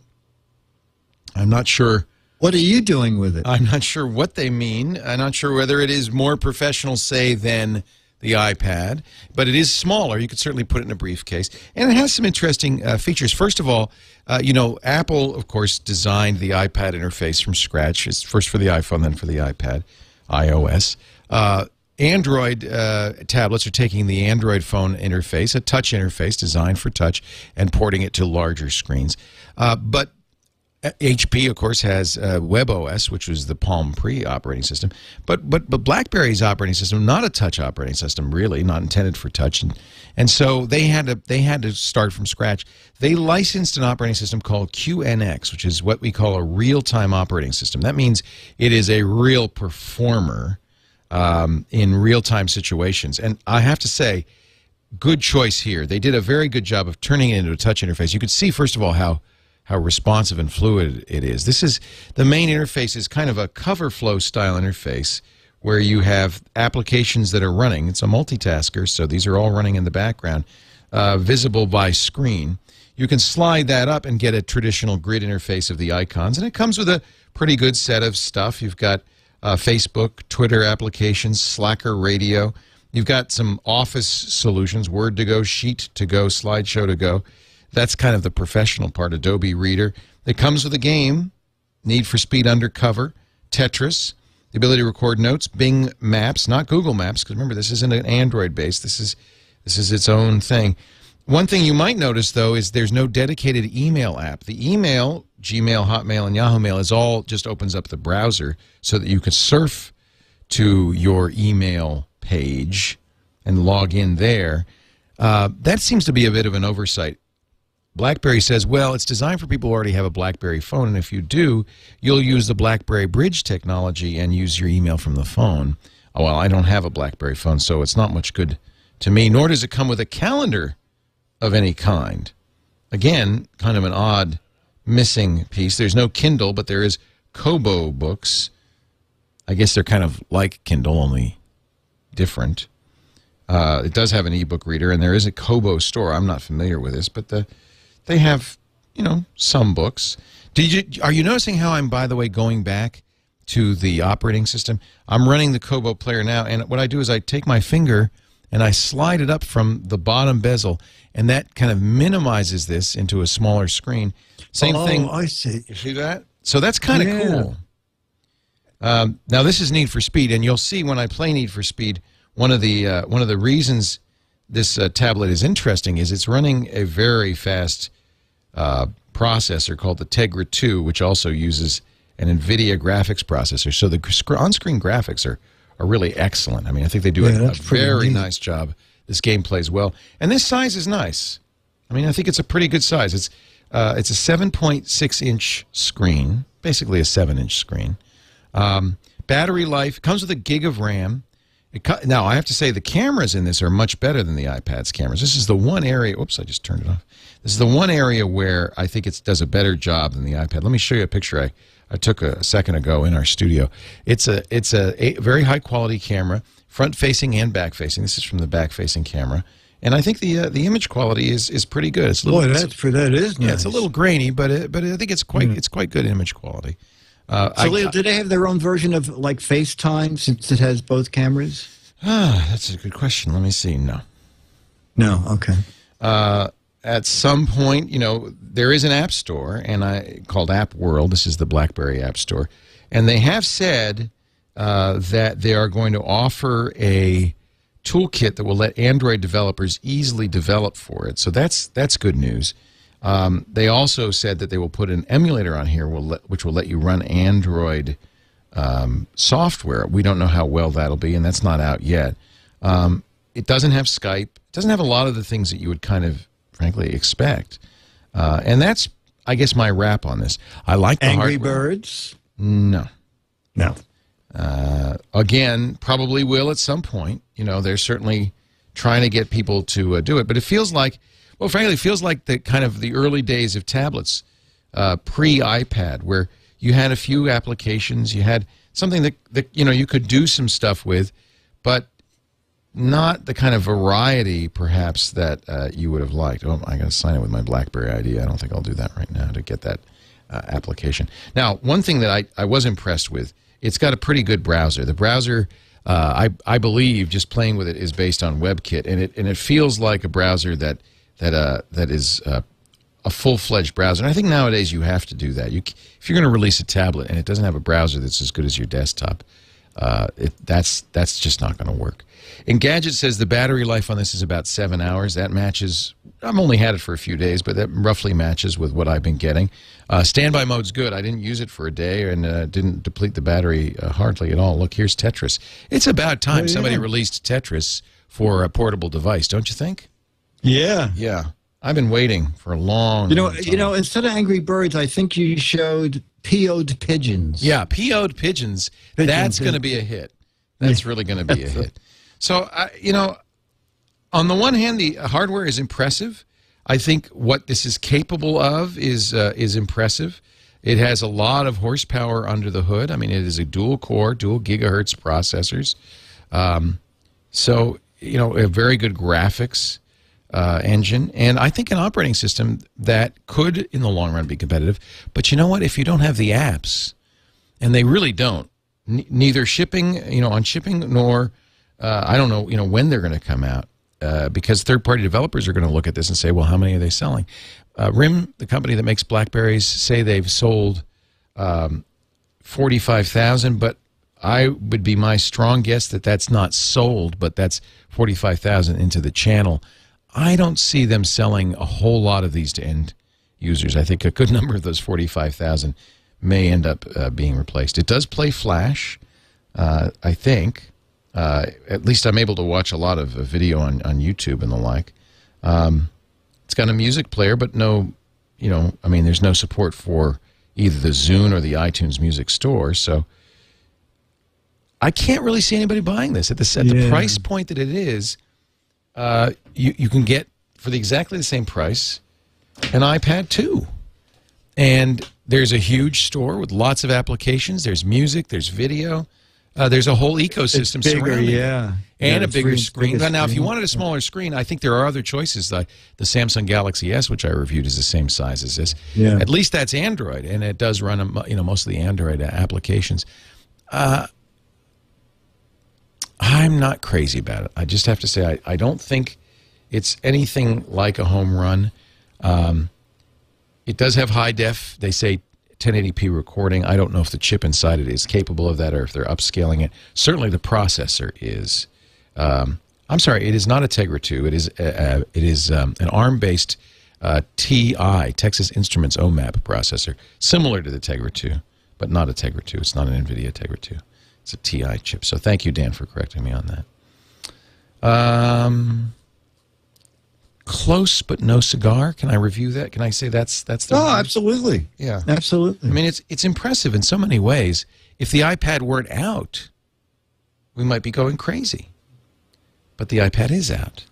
I'm not sure. What are you doing with it? I'm not sure what they mean. I'm not sure whether it is more professional, say, than the iPad, but it is smaller. You could certainly put it in a briefcase, and it has some interesting features. First of all, Apple, of course, designed the iPad interface from scratch. It's first for the iPhone, then for the iPad, iOS. Android tablets are taking the Android phone interface, a touch interface designed for touch, and porting it to larger screens. But HP, of course, has WebOS, which was the Palm Pre operating system. But BlackBerry's operating system, not a touch operating system, really, not intended for touch, and so they had to start from scratch. They licensed an operating system called QNX, which is what we call a real-time operating system. That means it is a real performer in real-time situations. And I have to say, good choice here. They did a very good job of turning it into a touch interface. You could see, first of all, how responsive and fluid it is. This is the main interface is kind of a cover flow style interface where you have applications that are running. It's a multitasker, so these are all running in the background, visible by screen. You can slide that up and get a traditional grid interface of the icons, and it comes with a pretty good set of stuff. You've got Facebook, Twitter applications, Slacker radio. You've got some Office solutions, Word to go, Sheet to go, Slideshow to go. That's kind of the professional part, Adobe Reader. It comes with a game, Need for Speed Undercover, Tetris, the ability to record notes, Bing Maps, not Google Maps, because remember, this isn't an Android-based. This is its own thing. One thing you might notice, though, is there's no dedicated email app. The email, Gmail, Hotmail, and Yahoo Mail, is all just opens up the browser so that you can surf to your email page and log in there. That seems to be a bit of an oversight. BlackBerry says, well, it's designed for people who already have a BlackBerry phone, and if you do, you'll use the BlackBerry Bridge technology and use your email from the phone. Oh, well, I don't have a BlackBerry phone, so it's not much good to me, nor does it come with a calendar of any kind. Again, kind of an odd missing piece. There's no Kindle, but there is Kobo books. I guess they're kind of like Kindle, only different. It does have an ebook reader, and there is a Kobo store. I'm not familiar with this, but they have, you know, some books. Are you noticing how I'm, by the way, going back to the operating system? I'm running the Kobo player now, and what I do is I take my finger and I slide it up from the bottom bezel, and that kind of minimizes this into a smaller screen. Same thing. Oh, I see. You see that? So that's kind of cool. Now this is Need for Speed, and you'll see when I play Need for Speed, one of the reasons this tablet is interesting is it's running a very fast processor called the Tegra 2, which also uses an NVIDIA graphics processor. So the on-screen graphics are really excellent. I mean, I think they do a very nice job. This game plays well, and this size is nice. I mean, I think it's a pretty good size. It's a 7.6-inch screen, basically a 7-inch screen. Battery life comes with a gig of RAM. Now, I have to say the cameras in this are much better than the iPad's cameras. This is the one area. Oops, I just turned it off. This is the one area where I think it does a better job than the iPad. Let me show you a picture I took a second ago in our studio. It's a very high quality camera, front facing and back facing. This is from the back facing camera, and I think the image quality is pretty good. It's a little, that is nice. Yeah, it's a little grainy, but I think it's quite good image quality. So, do they have their own version of like FaceTime since it has both cameras? That's a good question. Let me see. No. Okay. At some point, you know, there is an app store, called App World. This is the BlackBerry App Store, and they have said that they are going to offer a toolkit that will let Android developers easily develop for it. So that's good news. They also said that they will put an emulator on here which will let you run Android software. We don't know how well that'll be, and that's not out yet. It doesn't have Skype. It doesn't have a lot of the things that you would kind of, frankly, expect. And that's, I guess, my wrap on this. I like the Angry hardware. Birds? No. No. Again, probably will at some point. You know, they're certainly trying to get people to do it. But it feels like, well, frankly, it feels like the kind of the early days of tablets, pre-iPad, where you had a few applications, you had something that you know you could do some stuff with, but not the kind of variety, perhaps, that you would have liked. Oh, I got to sign in with my BlackBerry ID. I don't think I'll do that right now to get that application. Now, one thing that I was impressed with, it's got a pretty good browser. The browser, I believe, just playing with it, is based on WebKit, and it feels like a browser that is a full-fledged browser. And I think nowadays you have to do that. If you're going to release a tablet and it doesn't have a browser that's as good as your desktop, that's just not going to work. Engadget says the battery life on this is about 7 hours. That matches. I've only had it for a few days, but that roughly matches with what I've been getting. Standby mode's good. I didn't use it for a day and didn't deplete the battery hardly at all. Look, here's Tetris. It's about time somebody released Tetris for a portable device, don't you think? Yeah. Yeah. I've been waiting for a long time. You know, instead of Angry Birds, I think you showed PO'd Pigeons. Yeah, PO'd Pigeons. That's going to be a hit. That's really going to be a hit. So, you know, On the one hand, the hardware is impressive. I think what this is capable of is impressive. It has a lot of horsepower under the hood. I mean, it is a dual-core, dual gigahertz processors. So, you know, a very good graphics engine. And I think an operating system that could, in the long run, be competitive. But you know what? If you don't have the apps, and they really don't, neither shipping, you know, on shipping nor, I don't know, you know, when they're going to come out. Because third-party developers are going to look at this and say, well, how many are they selling? RIM, the company that makes Blackberries, say they've sold 45,000, but I would be my strong guess that that's not sold, but that's 45,000 into the channel. I don't see them selling a whole lot of these to end users. I think a good number of those 45,000 may end up being replaced. It does play Flash, I think. At least I'm able to watch a lot of video on YouTube and the like. It's got a music player, but no, you know, I mean, there's no support for either the Zune or the iTunes Music Store. So I can't really see anybody buying this at the price point that it is. You can get for exactly the same price an iPad 2, and there's a huge store with lots of applications. There's music, there's video. There's a whole ecosystem surrounding it. And a bigger screen. Now, if you wanted a smaller screen, I think there are other choices. The Samsung Galaxy S, which I reviewed, is the same size as this. Yeah. At least that's Android, and it does run, you know, most of the Android applications. I'm not crazy about it. I just have to say I don't think it's anything like a home run. It does have high def. They say 1080p recording. I don't know if the chip inside it is capable of that or if they're upscaling it. Certainly the processor is. I'm sorry, it is not a Tegra 2. It is an ARM-based TI, Texas Instruments OMAP processor, similar to the Tegra 2, but not a Tegra 2. It's not an NVIDIA Tegra 2. It's a TI chip. So thank you, Dan, for correcting me on that. Close but no cigar. Can I review that? Can I say that's the absolutely. Yeah. Absolutely. I mean, it's impressive in so many ways. If the iPad weren't out, we might be going crazy. But the iPad is out.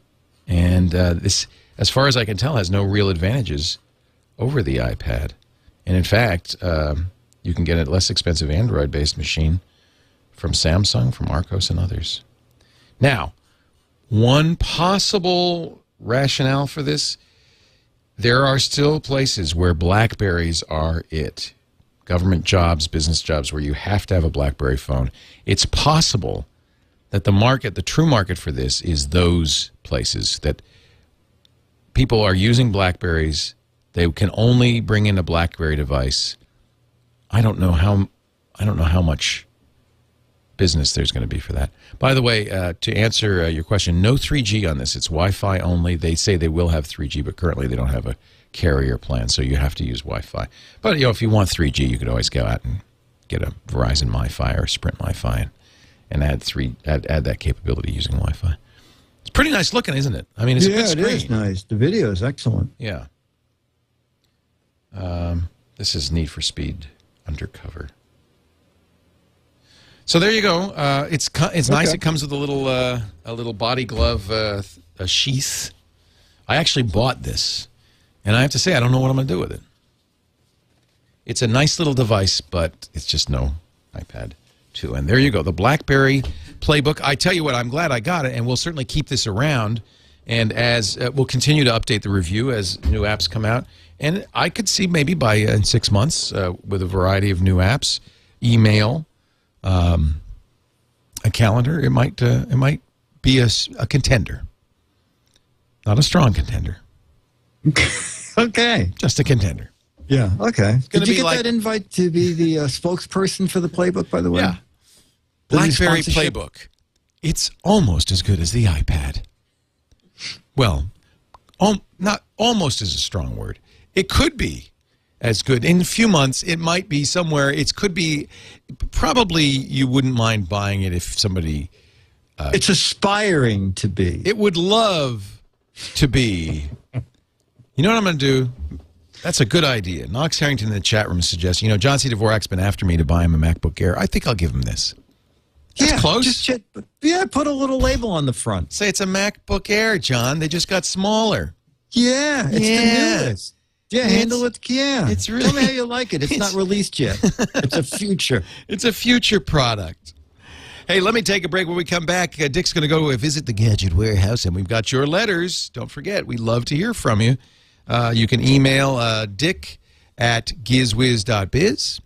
And this, as far as I can tell, has no real advantages over the iPad. And in fact, you can get a less expensive Android-based machine from Samsung, from Arcos, and others. Now, one possible rationale for this, there are still places where BlackBerries are it. Government jobs, business jobs, where you have to have a BlackBerry phone. It's possible that the market, the true market for this, is those places that people are using BlackBerries. They can only bring in a BlackBerry device. I don't know how much business there's going to be for that. By the way, to answer your question, no 3G on this. It's Wi-Fi only. They say they will have 3G, but currently they don't have a carrier plan, so you have to use Wi-Fi. But, you know, if you want 3G, you could always go out and get a Verizon MiFi or a Sprint MiFi and add that capability using Wi-Fi. It's pretty nice looking, isn't it? I mean, it's a good screen. It is nice. The video is excellent. Yeah. This is Need for Speed Undercover. So there you go. It's nice. It comes with a little body glove, a sheath. I actually bought this, and I have to say I don't know what I'm going to do with it. It's a nice little device, but it's just no iPad 2. And there you go, the BlackBerry Playbook. I tell you what, I'm glad I got it, and we'll certainly keep this around. And as we'll continue to update the review as new apps come out, and I could see maybe by in 6 months with a variety of new apps, email. A calendar, it might be a contender, not a strong contender. Okay, just a contender. Yeah. Okay. Did you get like, that invite to be the spokesperson for the Playbook? By the way, yeah. BlackBerry Playbook. It's almost as good as the iPad. Well, not almost is a strong word. It could be as good. In a few months, it might be somewhere. It could be, probably you wouldn't mind buying it if somebody... it's aspiring to be. It would love to be. You know what I'm going to do? That's a good idea. Knox Harrington in the chat room suggests, you know, John C. Dvorak's been after me to buy him a MacBook Air. I think I'll give him this. Yeah, close. Put a little label on the front. Say it's a MacBook Air, John. They just got smaller. Yeah, it's the newest. Yeah, handle it. Yeah, it's really, tell me how you like it. It's not released yet. It's a future. It's a future product. Hey, let me take a break. When we come back, Dick's going to go visit the Gadget Warehouse, and we've got your letters. Don't forget, we love to hear from you. You can email Dick at GizWiz.Biz.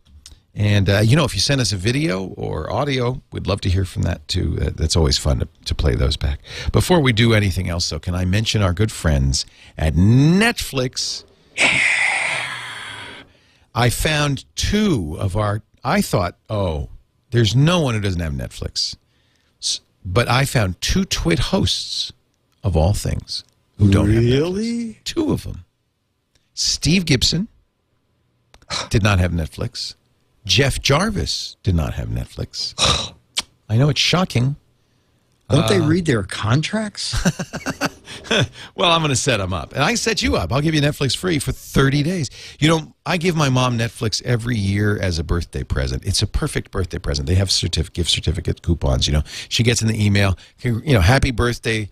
And, if you send us a video or audio, we'd love to hear from that, too. That's always fun to play those back. Before we do anything else, though, can I mention our good friends at Netflix? I found two of our... I thought, there's no one who doesn't have Netflix. But I found two TWiT hosts, of all things, who don't have Netflix. Two of them. Steve Gibson did not have Netflix. Jeff Jarvis did not have Netflix. I know it's shocking. Don't they read their contracts? Well, I'm going to set them up. And I set you up. I'll give you Netflix free for 30 days. I give my mom Netflix every year as a birthday present. It's a perfect birthday present. They have gift certificate coupons. She gets in the email, happy birthday.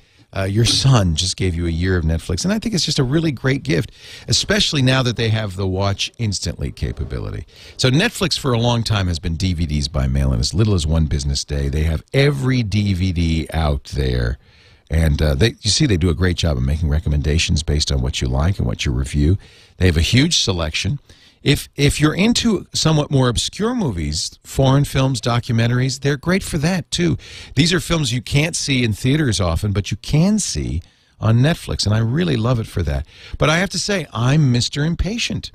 Your son just gave you a year of Netflix. And I think it's just a really great gift, especially now that they have the Watch Instantly capability. So Netflix for a long time has been DVDs by mail. In as little as one business day, they have every DVD out there. And they do a great job of making recommendations based on what you like and what you review. They have a huge selection. If you're into somewhat more obscure movies, foreign films, documentaries, they're great for that, too. These are films you can't see in theaters often, but you can see on Netflix, and I really love it for that. But I have to say, I'm Mr. Impatient.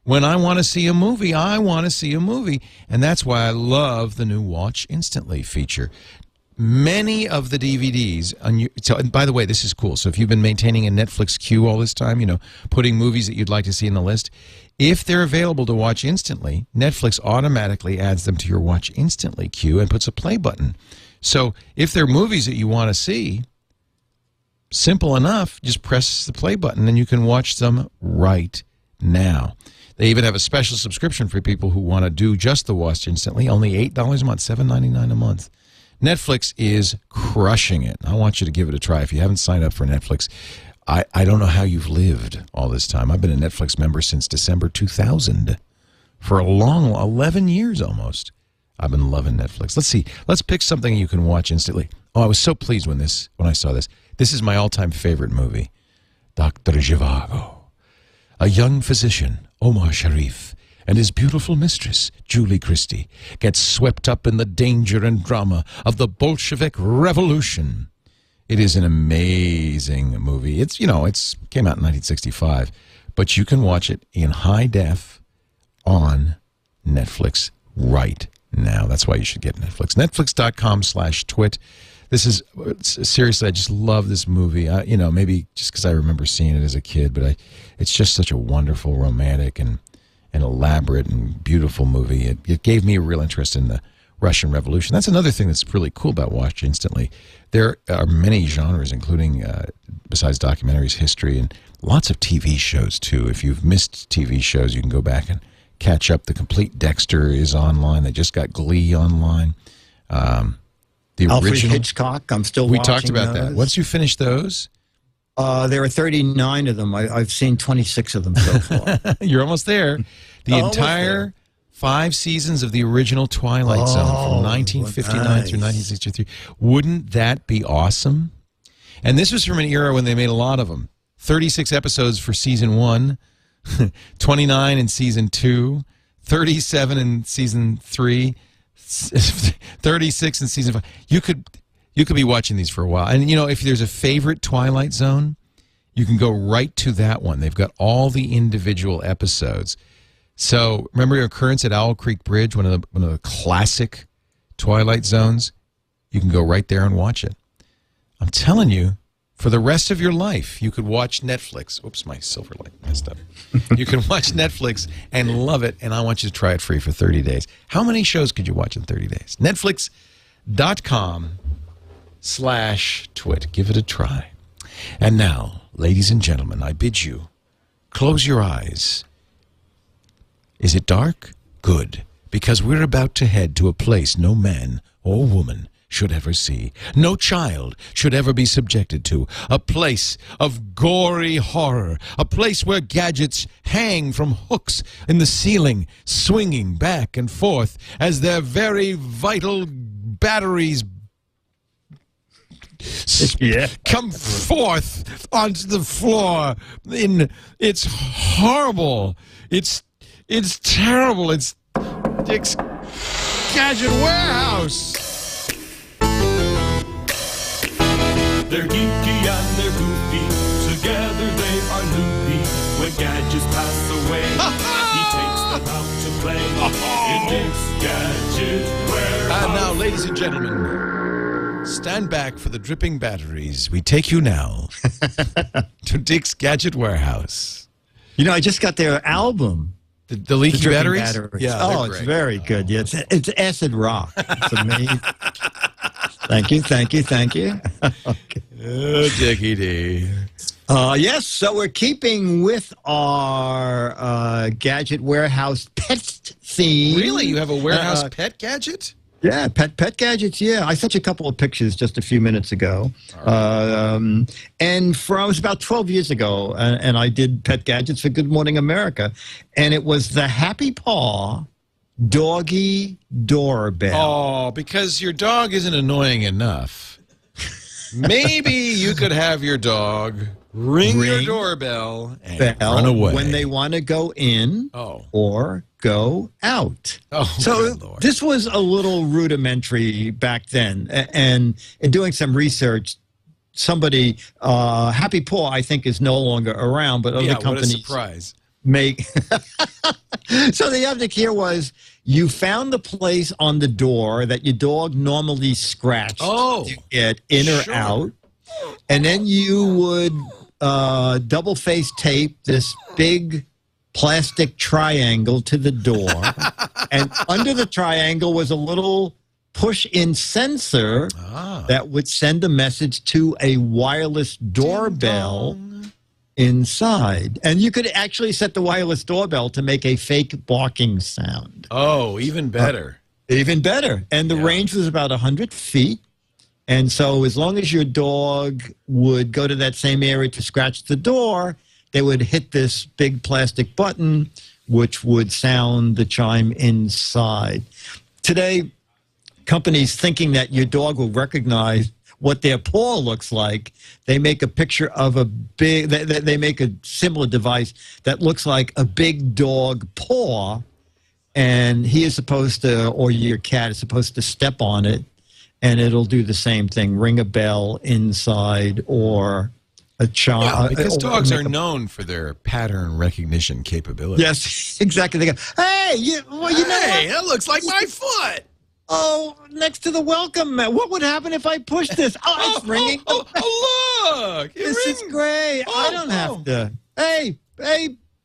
When I want to see a movie, I want to see a movie, and that's why I love the new Watch Instantly feature. Many of the DVDs, and by the way, this is cool. So if you've been maintaining a Netflix queue all this time, putting movies that you'd like to see in the list, if they're available to watch instantly, Netflix automatically adds them to your Watch Instantly queue and puts a play button. So if they're movies that you want to see, simple enough, just press the play button and you can watch them right now. They even have a special subscription for people who want to do just the Watch Instantly, only $8 a month, $7.99 a month. Netflix is crushing it. I want you to give it a try. If you haven't signed up for Netflix, I don't know how you've lived all this time. I've been a Netflix member since December 2000. For a long 11 years almost. I've been loving Netflix. Let's see. Let's pick something you can watch instantly. Oh, I was so pleased when I saw this. This is my all-time favorite movie. Dr. Zhivago. A young physician, Omar Sharif, and his beautiful mistress, Julie Christie, gets swept up in the danger and drama of the Bolshevik Revolution. It is an amazing movie. It's came out in 1965, but you can watch it in high def on Netflix right now. That's why you should get Netflix. Netflix.com/twit. This is, seriously, I just love this movie. Maybe just because I remember seeing it as a kid, but it's just such a wonderful, romantic, and elaborate and beautiful movie. It gave me a real interest in the Russian Revolution. That's another thing that's really cool about Watch Instantly. There are many genres, including, besides documentaries, history, and lots of TV shows, too. If you've missed TV shows, you can go back and catch up. The Complete Dexter is online. They just got Glee online. The Alfred original Hitchcock, I'm still watching. We talked about that. Once you finish those... there are 39 of them. I've seen 26 of them so far. You're almost there. The entire 5 seasons of the original Twilight Zone from 1959 through 1963. Wouldn't that be awesome? And this was from an era when they made a lot of them. 36 episodes for season 1, 29 in season 2, 37 in season 3, 36 in season 5. You could be watching these for a while. And, if there's a favorite Twilight Zone, you can go right to that one. They've got all the individual episodes. So, remember your Occurrence at Owl Creek Bridge, one of the classic Twilight Zones? You can go right there and watch it. I'm telling you, for the rest of your life, you could watch Netflix. Oops, my silver light messed up. You can watch Netflix and love it, and I want you to try it free for 30 days. How many shows could you watch in 30 days? Netflix.com/twit. Give it a try. And now, ladies and gentlemen, I bid you, close your eyes. Is it dark? Good, because we're about to head to a place no man or woman should ever see, no child should ever be subjected to, a place of gory horror, a place where gadgets hang from hooks in the ceiling, swinging back and forth as their very vital batteries come forth onto the floor. It's horrible. It's terrible. It's Dick's Gadget Warehouse. They're geeky and they're goofy, together they are loopy. When gadgets pass away, he takes them out to play. In Dick's Gadget Warehouse. And now, ladies and gentlemen, stand back for the dripping batteries. We take you now to Dick's Gadget Warehouse. You know, I just got their album. The leaky batteries? Yeah. Oh, it's very good. Yeah, it's acid rock. It's amazing. Thank you. Okay. Oh, Dickie D. Yes, so we're keeping with our Gadget Warehouse pet theme. Really? You have a warehouse pet gadget? Yeah, pet gadgets, yeah. I sent you a couple of pictures just a few minutes ago. Right. And it was about 12 years ago, and I did pet gadgets for Good Morning America, and it was the Happy Paw Doggy doorbell. Oh, because your dog isn't annoying enough. Maybe you could have your dog ring your doorbell and run away when they want to go in or go out. Oh, so this was a little rudimentary back then. And in doing some research, somebody, Happy Paw, I think, is no longer around, but other companies what a surprise. Make. So the object here was you found the place on the door that your dog normally scratched to get in or out, and then you would double-face tape this big plastic triangle to the door, and under the triangle was a little push-in sensor that would send a message to a wireless doorbell inside. And you could actually set the wireless doorbell to make a fake barking sound. Oh, even better. Even better. And the range was about 100 feet. And so as long as your dog would go to that same area to scratch the door, they would hit this big plastic button, which would sound the chime inside. Today, companies thinking that your dog will recognize what their paw looks like, they make a picture of a big, they make a similar device that looks like a big dog paw, and he is supposed to, or your cat is supposed to step on it, and it'll do the same thing, ring a bell inside or a chime. Yeah, because dogs are known for their pattern recognition capabilities. Yes, exactly. They go, hey, you know what? That looks like my foot. Oh, next to the welcome mat. What would happen if I push this? Oh, it's ringing. Look. This is great. I don't have to. Hey,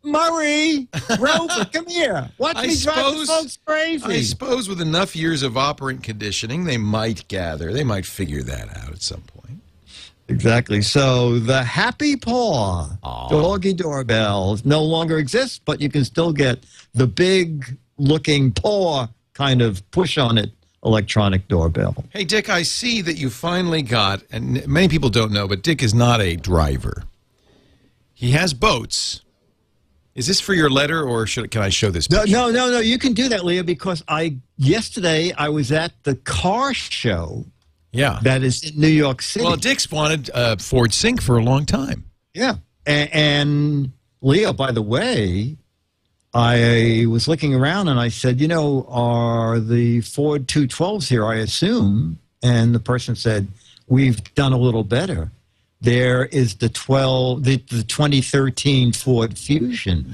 Murray, Rover, come here. Watch me drive the folks crazy. I suppose with enough years of operant conditioning, they might figure that out at some point. Exactly. So the Happy Paw doggy doorbell no longer exists, but you can still get the big-looking paw kind of push on it electronic doorbell. Hey, Dick, I see that you finally got, and many people don't know, but Dick is not a driver. He has boats. Is this for your letter, or can I show this picture? No. You can do that, Leah, because yesterday I was at the car show. Yeah. That is in New York City. Well, Dick's wanted Ford Sync for a long time. Yeah. And Leah, by the way, I was looking around and I said, are the Ford 212s here, I assume? And the person said, we've done a little better. There is the 2013 Ford Fusion.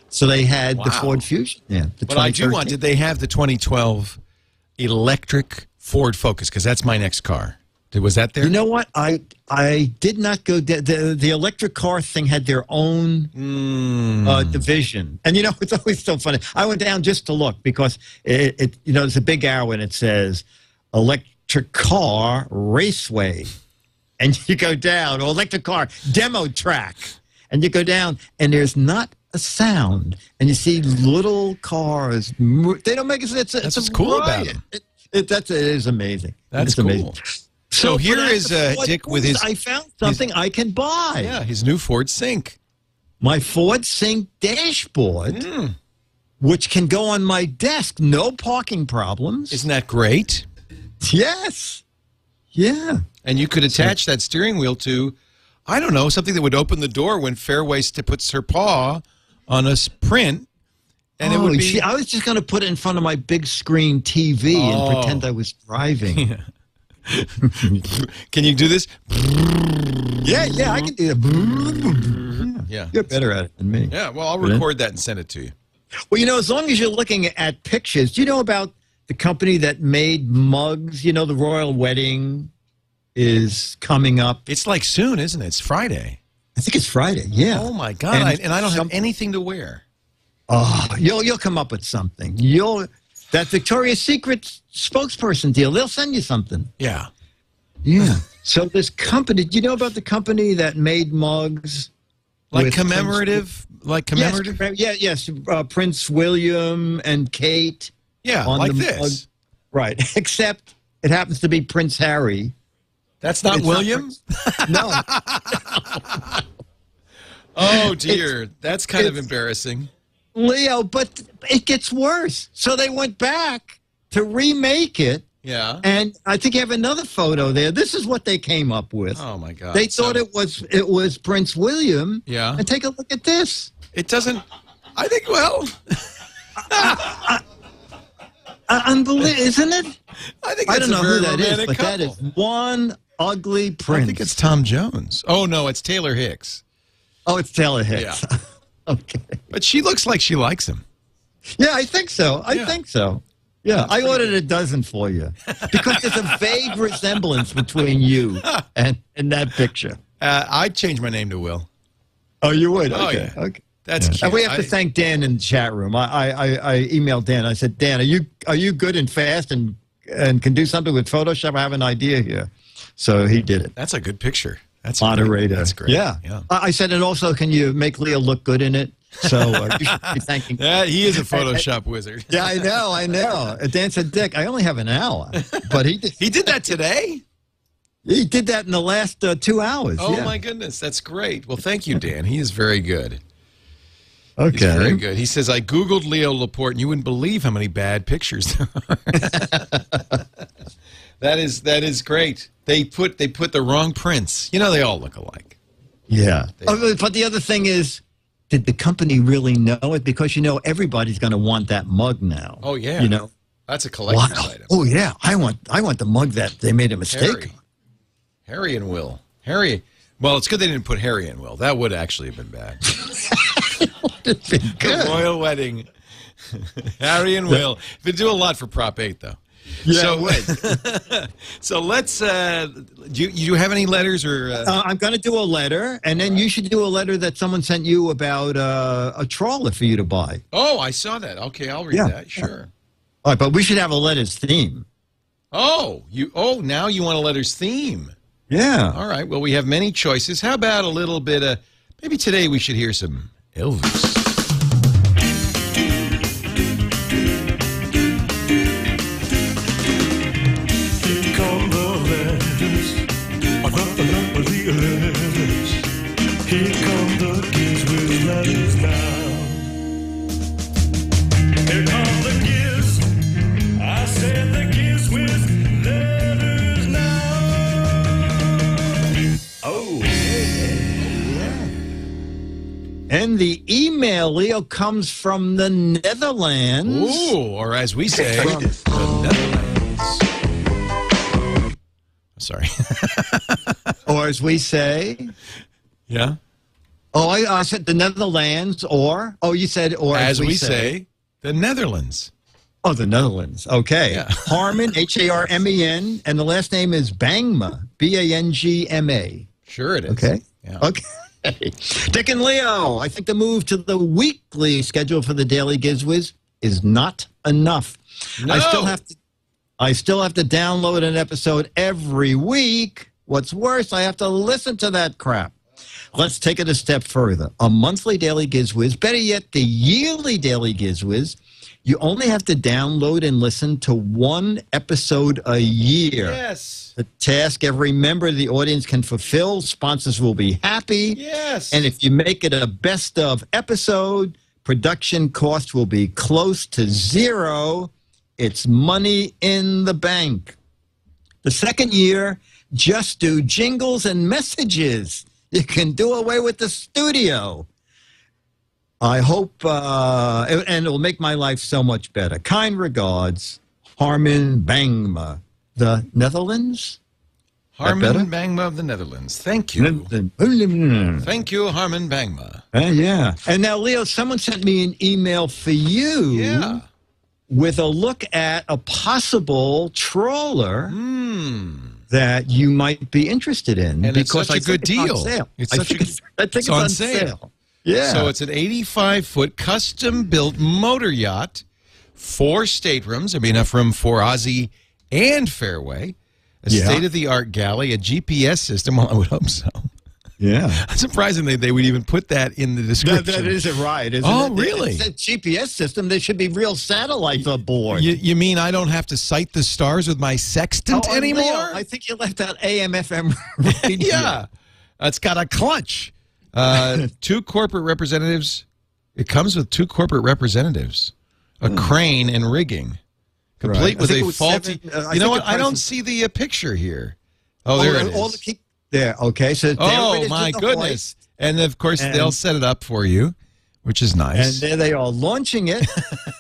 So they had the Ford Fusion. Yeah, but I do want, did they have the 2012 electric Ford Focus? Because that's my next car. Was that there? You know what? I did not go. The electric car thing had their own division, and it's always so funny. I went down just to look because there's a big arrow and it says electric car raceway, and you go down, or electric car demo track, and you go down, and there's not a sound, and you see little cars. They don't make it. It's what's cool about them. It is amazing. That's it's cool. amazing. So here but is Dick with his... I found something I can buy. Yeah, his new Ford Sync. My Ford Sync dashboard, which can go on my desk. No parking problems. Isn't that great? Yes. Yeah. And you could attach that steering wheel to, I don't know, something that would open the door when Fairway puts her paw on a print. And it would be... See, I was just going to put it in front of my big screen TV and pretend I was driving. Yeah. Can you do this? Yeah, I can do that. Yeah. You're better at it than me. Yeah, well, I'll record that and send it to you. Well, you know, as long as you're looking at pictures, do you know about the company that made mugs? You know, the royal wedding is coming up. It's like soon, isn't it? It's Friday. I think it's Friday, yeah. Oh, my God. And I don't have anything to wear. Oh, you'll come up with something. That Victoria's Secret spokesperson deal, they'll send you something. Yeah. Yeah. So this company, do you know about the company that made mugs? Like commemorative? Yes, Prince William and Kate. Yeah, like this. Mug. Right, except it happens to be Prince Harry. That's not William? No. Oh, dear. That's kind of embarrassing. Leo, but it gets worse. So they went back to remake it. Yeah. And I think you have another photo there. This is what they came up with. Oh, my God. They thought it was Prince William. Yeah. And take a look at this. It doesn't, I think, well. Unbelievable, isn't it? I don't know who that is, but that is one ugly prince. I think it's Tom Jones. Oh, no, it's Taylor Hicks. Oh, it's Taylor Hicks. Yeah. Okay. But she looks like she likes him. Yeah, I think so. I think so. Yeah, I ordered a dozen for you because there's a vague resemblance between you and that picture. I'd change my name to Will. Oh, you would? Oh, okay. yeah. Okay. That's cute. And we have to thank Dan in the chat room. I emailed Dan. I said, Dan, are you good and fast and can do something with Photoshop? I have an idea here. So he did it. That's a good picture. That's moderator. That's great. Yeah. I said, and also, can you make Leo look good in it? So you should be thanking. Yeah, he is a Photoshop wizard. Yeah, I know. Dan said, Dick, I only have an hour, but he did that today. He did that in the last 2 hours. Oh my goodness, that's great. Well, thank you, Dan. He is very good. Okay, he's very good. He says, I googled Leo Laporte, and you wouldn't believe how many bad pictures there are. That is great. They put the wrong prints. You know, they all look alike. Yeah. But the other thing is, did the company really know it? Because, you know, everybody's going to want that mug now. Oh, yeah. You know? That's a collector's item. Oh, yeah. I want the mug that they made a mistake. Harry and Will. Harry. Well, it's good they didn't put Harry and Will. That would actually have been bad. It's been good. The royal wedding. Harry and Will. They do a lot for Prop 8, though. Yeah, so let's. Do you have any letters or? I'm going to do a letter, and then you should do a letter that someone sent you about a trawler for you to buy. Oh, I saw that. Okay, I'll read that. Sure. All right, but we should have a letters theme. Oh, now you want a letters theme? Yeah. All right. Well, we have many choices. How about a little bit of? Maybe today we should hear some Elvis. Here come the GizWiz letters now. Here come the Giz. I said the GizWiz letters now. Oh, yeah. And the email, Leo, comes from the Netherlands. Ooh, or as we say, the Netherlands. Sorry. Or as we say. Yeah. Oh, I said the Netherlands, or you said or as we say the Netherlands. Oh, the Netherlands. Okay. Yeah. Harmen, Harmen, and the last name is Bangma, Bangma. Sure it is. Okay. Yeah. Okay. Dick and Leo, I think the move to the weekly schedule for the Daily GizWiz is not enough. No. I still have to download an episode every week. What's worse, I have to listen to that crap. Let's take it a step further. A monthly Daily GizWiz, better yet, the yearly Daily GizWiz, You only have to download and listen to one episode a year. Yes. The task every member of the audience can fulfill. Sponsors will be happy. Yes. And if you make it a best of episode, production cost will be close to zero. It's money in the bank. The second year, just do jingles and messages. You can do away with the studio. I hope, and it will make my life so much better. Kind regards, Harmen Bangma, the Netherlands. Harmen Bangma of the Netherlands. Thank you. Thank you, Harmen Bangma. Yeah. And now, Leo, someone sent me an email for you. Yeah. With a look at a possible trawler that you might be interested in. And it's such a good deal. I think it's on sale. Yeah. So it's an 85-foot custom-built motor yacht, 4 staterooms. There'll be enough room for Ozzy and Fairway, a state-of-the-art galley, a GPS system. Well, I would hope so. Yeah. Surprisingly, they would even put that in the description. That isn't right, isn't it? Oh, really? It's a GPS system. There should be real satellites aboard. You mean I don't have to sight the stars with my sextant anymore? Leo, I think you left out AM, FM radio. Yeah. It's got a clutch. 2 corporate representatives. It comes with 2 corporate representatives, a crane and rigging, complete with a faulty. You know what? I don't see the picture here. Oh, there it is. There, okay. So oh my goodness! And of course, they'll set it up for you, which is nice. And there they are launching it.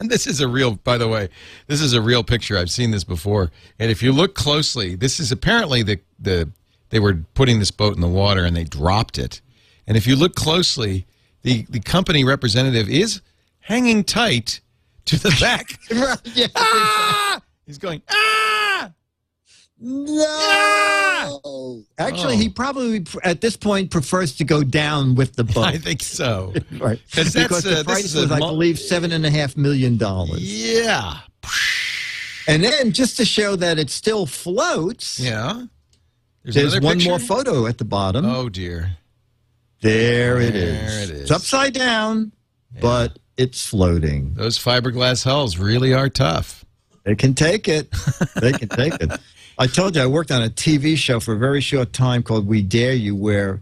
And this is a real, by the way, this is a real picture. I've seen this before. And if you look closely, this is apparently they were putting this boat in the water and they dropped it. And if you look closely, the company representative is hanging tight to the back. Yeah, ah! He's going, ah! No. Ah! Actually, he probably at this point prefers to go down with the boat. I think so. Right. Because the price was, I believe, $7.5 million. Yeah. And then just to show that it still floats. Yeah. There's one more photo at the bottom. Oh dear. There it is. It's upside down, but it's floating. Those fiberglass hulls really are tough. They can take it. They can take it. I told you I worked on a TV show for a very short time called We Dare You, where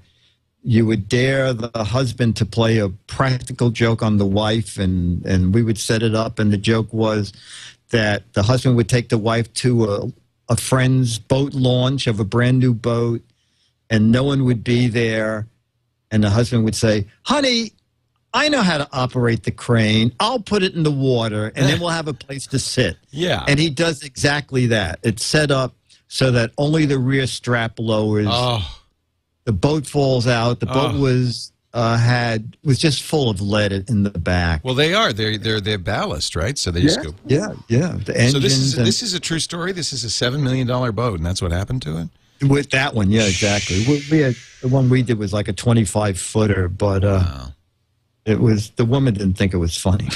you would dare the husband to play a practical joke on the wife, and we would set it up, and the joke was that the husband would take the wife to a friend's boat launch of a brand new boat, and no one would be there, and the husband would say, honey, I know how to operate the crane. I'll put it in the water, and then we'll have a place to sit. Yeah. And he does exactly that. It's set up so that only the rear strap lowers. Oh. The boat falls out. The boat was just full of lead in the back. Well, they are. They're ballast, right? So they just go. Yeah. The engines. So this is a true story. This is a $7 million boat, and that's what happened to it. With that one, yeah, exactly. We had, the one we did was like a 25-footer, but wow. It was, the woman didn't think it was funny.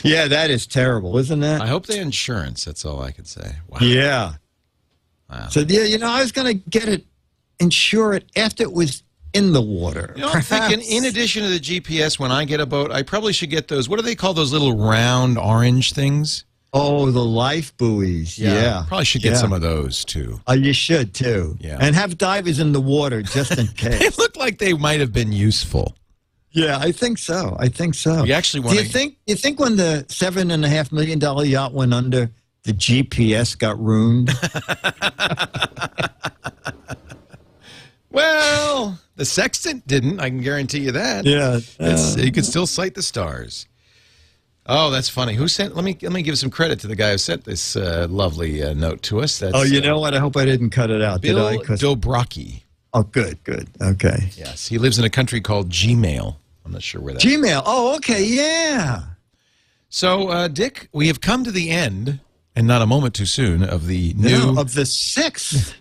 Yeah, that is terrible, isn't it? I hope they have insurance. That's all I can say. Wow. Yeah. Wow. So, yeah, I was going to insure it after it was in the water. I'm thinking, in addition to the GPS, when I get a boat, I probably should get those, what do they call those little round orange things? Oh, the life buoys. Yeah. Probably should get some of those, too. You should, too. Yeah. And have divers in the water just in case. They look like they might have been useful. Yeah, I think so. You actually want to... Do you think when the $7.5 million yacht went under, the GPS got ruined? Well, the sextant didn't. I can guarantee you that. Yeah. You could still sight the stars. Oh, that's funny. Who sent? Let me give some credit to the guy who sent this lovely note to us. That's, you know what? I hope I didn't cut it out. Bill did I? Dobrocki. Oh, good. Okay. Yes, he lives in a country called Gmail. I'm not sure where that is. Gmail. Oh, okay. Yeah. So, Dick, we have come to the end, and not a moment too soon, of the new of the 6th,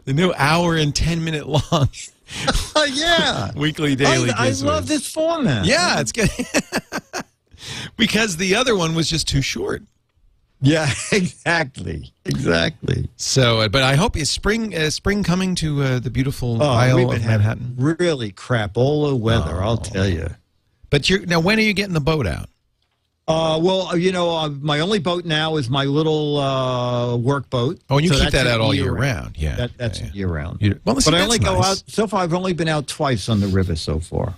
the new hour and 10-minute long. Yeah. Weekly daily. I love this format. Yeah, it's good. Because the other one was just too short. Yeah, exactly. So, but I hope it's spring coming to the beautiful Isle of Manhattan. Really crapola weather, I'll tell you. But now, when are you getting the boat out? Well, my only boat now is my little work boat. Oh, and you So keep that's that out all year year-round. round. Yeah. That's year round. Well, listen, but I that's only go nice. out, so far I've only been out twice on the river so far.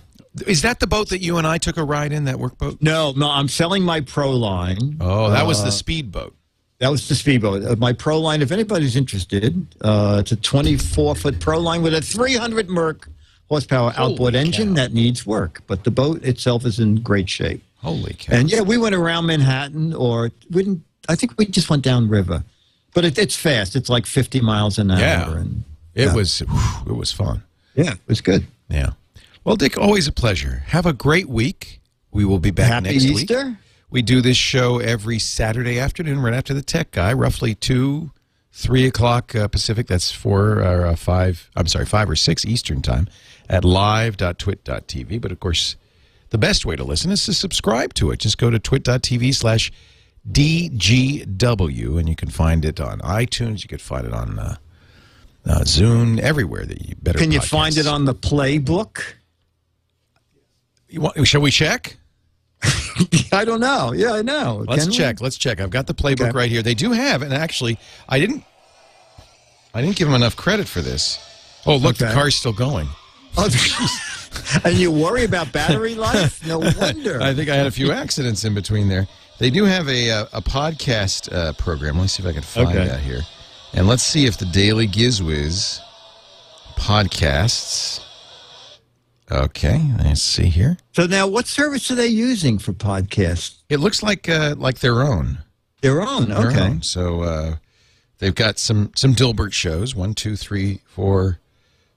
Is that the boat that you and I took a ride in, that workboat? No, I'm selling my Pro Line. Oh, that was the speedboat. That was the speedboat. My Pro Line, if anybody's interested, it's a 24-foot Pro Line with a 300 Merc horsepower outboard engine that needs work. But the boat itself is in great shape. Holy cow. And yeah, we went around Manhattan, I think we just went downriver. But it's fast. It's like 50 miles an hour. Yeah. And, It was fun. Yeah, it was good. Yeah. Well, Dick, always a pleasure. Have a great week. We will be back Happy next Easter. week. We do this show every Saturday afternoon right after the Tech Guy, roughly 2, 3 o'clock Pacific. That's 5 or 6 Eastern time at live.twit.tv. But, of course, the best way to listen is to subscribe to it. Just go to twit.tv/DGW, and you can find it on iTunes. You can find it on Zune, everywhere that you better. Can you podcasts. find it on the Playbook? Shall we check? I don't know. Yeah, I know. Let's check. Let's check. I've got the playbook right here. They do have, and actually, I didn't give them enough credit for this. Oh, look, the car's still going. Oh, and you worry about battery life? No wonder. I think I had a few accidents in between there. They do have a podcast program. Let me see if I can find that here. And let's see if the Daily GizWiz podcasts. Okay, let's see here. So now, what service are they using for podcasts? It looks like their own. Their own, okay. Their own. So they've got some Dilbert shows. 1, 2, 3, 4,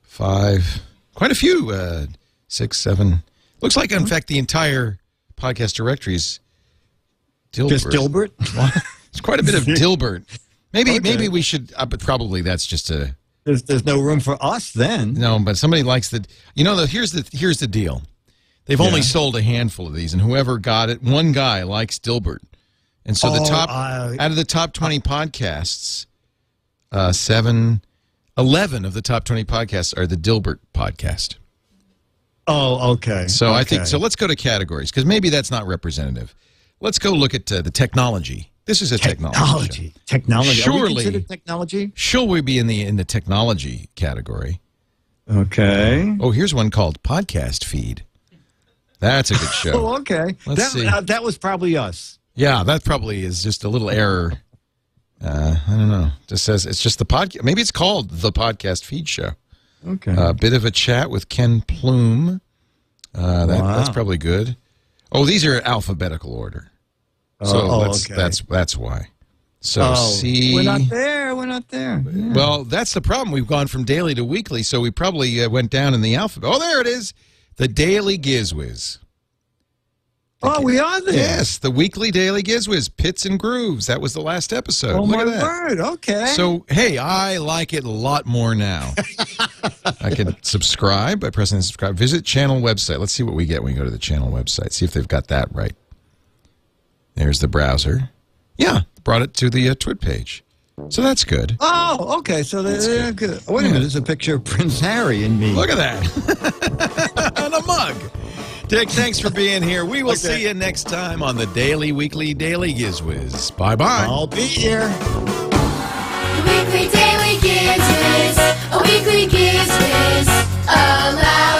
5. Quite a few. 6, 7. Looks like, in fact, the entire podcast directory is Dilbert. Just Dilbert? It's quite a bit of Dilbert. Maybe we should, but probably that's just a... There's no room for us then. No, but somebody likes the... here's the deal. They've only sold a handful of these, and whoever got it, one guy likes Dilbert. And so out of the top 20 podcasts, 11 of the top 20 podcasts are the Dilbert podcast. Oh, okay. So I think, let's go to categories, because maybe that's not representative. Let's go look at the technology. This is a technology show. Technology. Surely, are we considered technology? Should we be in the technology category? Okay. Oh, here's one called Podcast Feed. That's a good show. Oh, okay. Let's see. That was probably us. Yeah, that probably is just a little error. I don't know. Just says it's just the podcast. Maybe it's called the Podcast Feed Show. Okay. A bit of a chat with Ken Plume. That's probably good. Oh, these are alphabetical order. So that's why. So see, we're not there. We're not there. Yeah. Well, that's the problem. We've gone from daily to weekly, so we probably went down in the alphabet. Oh, there it is, the Daily GizWiz. Oh, we are there. Yes, the weekly Daily GizWiz, Pits and Grooves. That was the last episode. Oh, Look my at that. word. Okay. So, hey, I like it a lot more now. I can subscribe by pressing subscribe. Visit channel website. Let's see what we get when we go to the channel website. See if they've got that right. There's the browser. Yeah, brought it to the TWiT page. So that's good. Oh, okay. So they're good. Wait a minute. There's a picture of Prince Harry and me. Look at that. And a mug. Dick, thanks for being here. We will see you next time on the Weekly Daily GizWiz. Bye-bye. I'll be here. The Weekly Daily GizWiz. A Weekly GizWiz. Allow